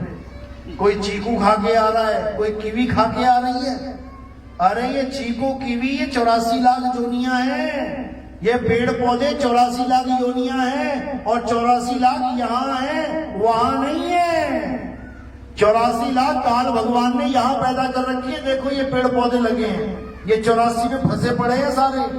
कोई चीकू खा के आ रहा है, कोई कीवी खा के आ रही है। अरे ये चीकू कीवी ये 84 लाख जोनियां हैं। ये पेड़ पौधे 84 लाख योनियां हैं, और 84 लाख यहां हैं, वहां नहीं है। 84 लाख काल भगवान ने यहां पैदा कर रखी है। देखो ये पेड़ पौधे लगे हैं, ये 84 में फंसे पड़े हैं सारे।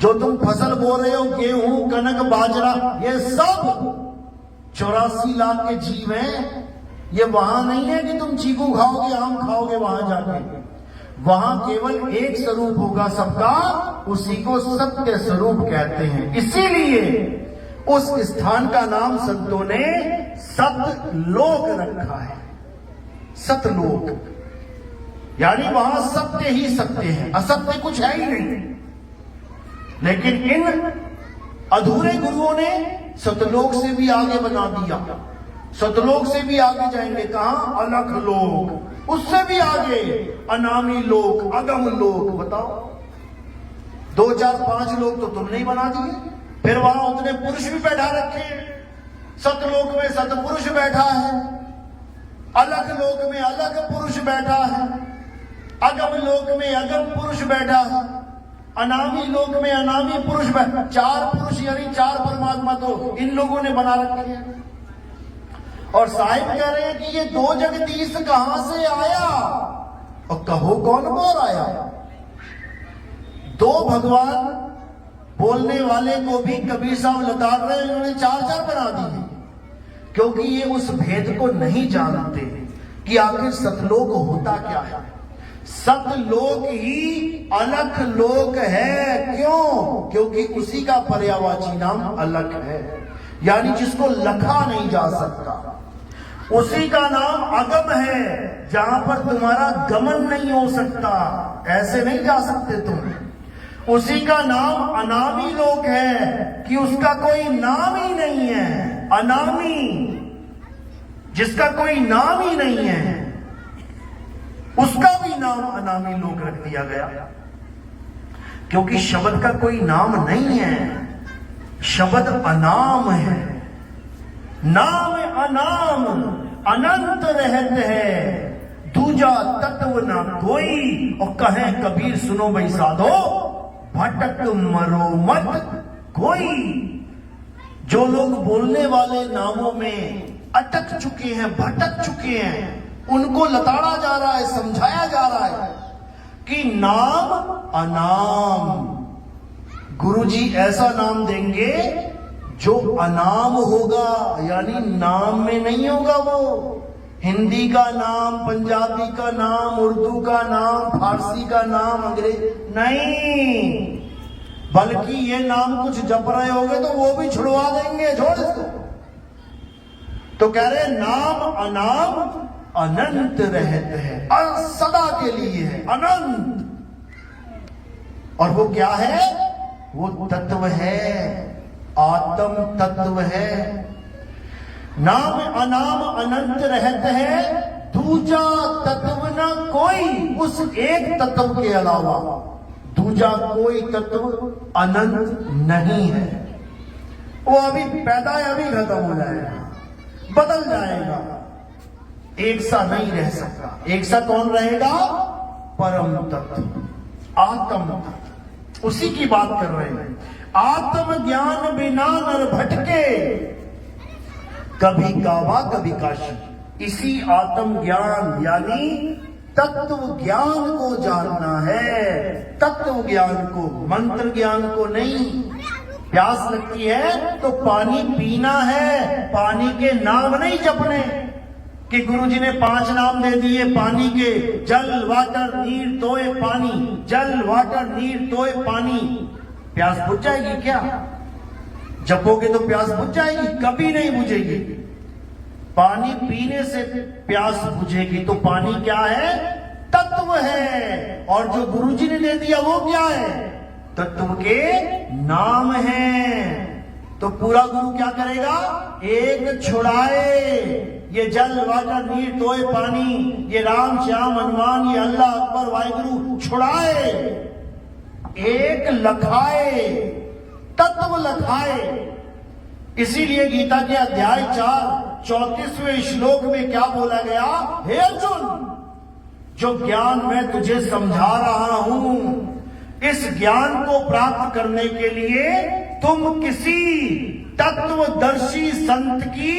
जो तुम फसल बो रहे हो, गेहूं, कनक, बाजरा, ये सब 84 लाख के जीव हैं। ये वहां नहीं है कि तुम चीकू खाओगे, आम खाओगे वहां जाके। वहां केवल एक स्वरूप होगा सबका, उसी को सत्य स्वरूप कहते हैं। इसीलिए उस स्थान का नाम संतों ने सतलोक रखा है। सतलोक यानी वहां सत्य ही सत्य है, असत्य कुछ है ही नहीं। लेकिन इन अधूरे गुरुओं ने सतलोक से भी आगे बना दिया। सतलोक से भी आगे जाएंगे, कहां? अलख लोक। उससे भी आगे अनामी लोक, अगम लोक। बताओ, 2 4 5 लोग तो तुमने ही बना दिए। फिर वहां उतने पुरुष भी बैठा रखे हैं। सतलोक में सतपुरुष बैठा है, अलग लोक में अलग पुरुष बैठा है, अगम लोक में अगम पुरुष बैठा है, अनामी लोक में अनामी पुरुष बैठा। 4 पुरुष यानी 4 परमात्मा तो इन लोगों ने बना रखे हैं। और साहिब कह रहे हैं कि ये 2 जगदीश कहां से आया? और कहो कौन बोल आया? 2 भगवान बोलने वाले को भी कबीर साहब लताड़ रहे, इन्होंने 4 बना दिए, क्योंकि ये उस भेद को नहीं जानते कि आखिर सतलोक होता क्या है। सतलोक ही अलख लोक है। क्यों? क्योंकि उसी का पर्यायवाची नाम अलख है, यानी जिसको लखा नहीं जा सकता। उसी का नाम अगम है, जहां पर तुम्हारा गमन नहीं हो सकता, ऐसे नहीं जा सकते तुम। उसी का नाम अनामी लोक है कि उसका कोई नाम ही नहीं है। अनामी, जिसका कोई नाम ही नहीं है, उसका भी नाम अनामी लोक रख दिया गया, क्योंकि शब्द का कोई नाम नहीं है। शब्द अनाम है, नाम अनाम, अनंत रहत है, दूजा तत्व ना कोई। और कहे कबीर सुनो भाई साधो, भटक मरो मत कोई। जो लोग बोलने वाले नामों में अटक चुके हैं, भटक चुके हैं, उनको लताड़ा जा रहा है, समझाया जा रहा है कि नाम अनाम। गुरुजी ऐसा नाम देंगे जो अनाम होगा, यानी नाम में नहीं होगा। वो हिंदी का नाम, पंजाबी का नाम, उर्दू का नाम, फारसी का नाम, अंग्रेजी नहीं, बल्कि ये नाम कुछ जप रहे होगे तो वो भी छुड़वा देंगे, छोड़ इसको। तो कह रहे नाम अनाम अनंत रहत है, सदा के लिए है, अनंत। और वो क्या है? वो तत्व है, आत्म तत्व है। नाम अनाम अनंत रहत है, दूजा तत्व न कोई। उस एक तत्व के अलावा दूजा कोई तत्व अनंत नहीं है। वो अभी पैदा है, अभी खत्म हो जाएगा, बदल जाएगा, एक सा नहीं रह सकता। एक सा कौन रहेगा? परम तत्व, आत्म तत्व। उसी की बात कर रहे हैं। आत्म ज्ञान बिना नर भटके, कभी काबा कभी काशी। इसी आत्म ज्ञान यानी तत्व ज्ञान को जानना है, तत्व ज्ञान को, मंत्र ज्ञान को नहीं। प्यास लगती है तो पानी पीना है, पानी के नाम नहीं जपने कि गुरुजी ने 5 नाम दे दिए पानी के, जल वाटर नीर तोए पानी, जल वाटर नीर तोए पानी। प्यास बुझ जाएगी क्या? जपोगे तो प्यास बुझ जाएगी? कभी नहीं बुझेगी। पानी पीने से प्यास बुझेगी। तो पानी क्या है? तत्व है। और जो गुरुजी ने दे दिया वो क्या है? तत्व के नाम है। तो पूरा गुरु क्या करेगा? एक छुड़ाए, ये जल वाटर नीर तोए पानी, ये राम श्याम हनुमान, ये अल्लाह अकबर वाहिगुरु छुड़ाए, एक लखाए, तत्व लखाए। इसीलिए गीता के अध्याय 4 34वें श्लोक में क्या बोला गया? हे अर्जुन, जो ज्ञान मैं तुझे समझा रहा हूं, इस ज्ञान को प्राप्त करने के लिए तुम किसी तत्वदर्शी संत की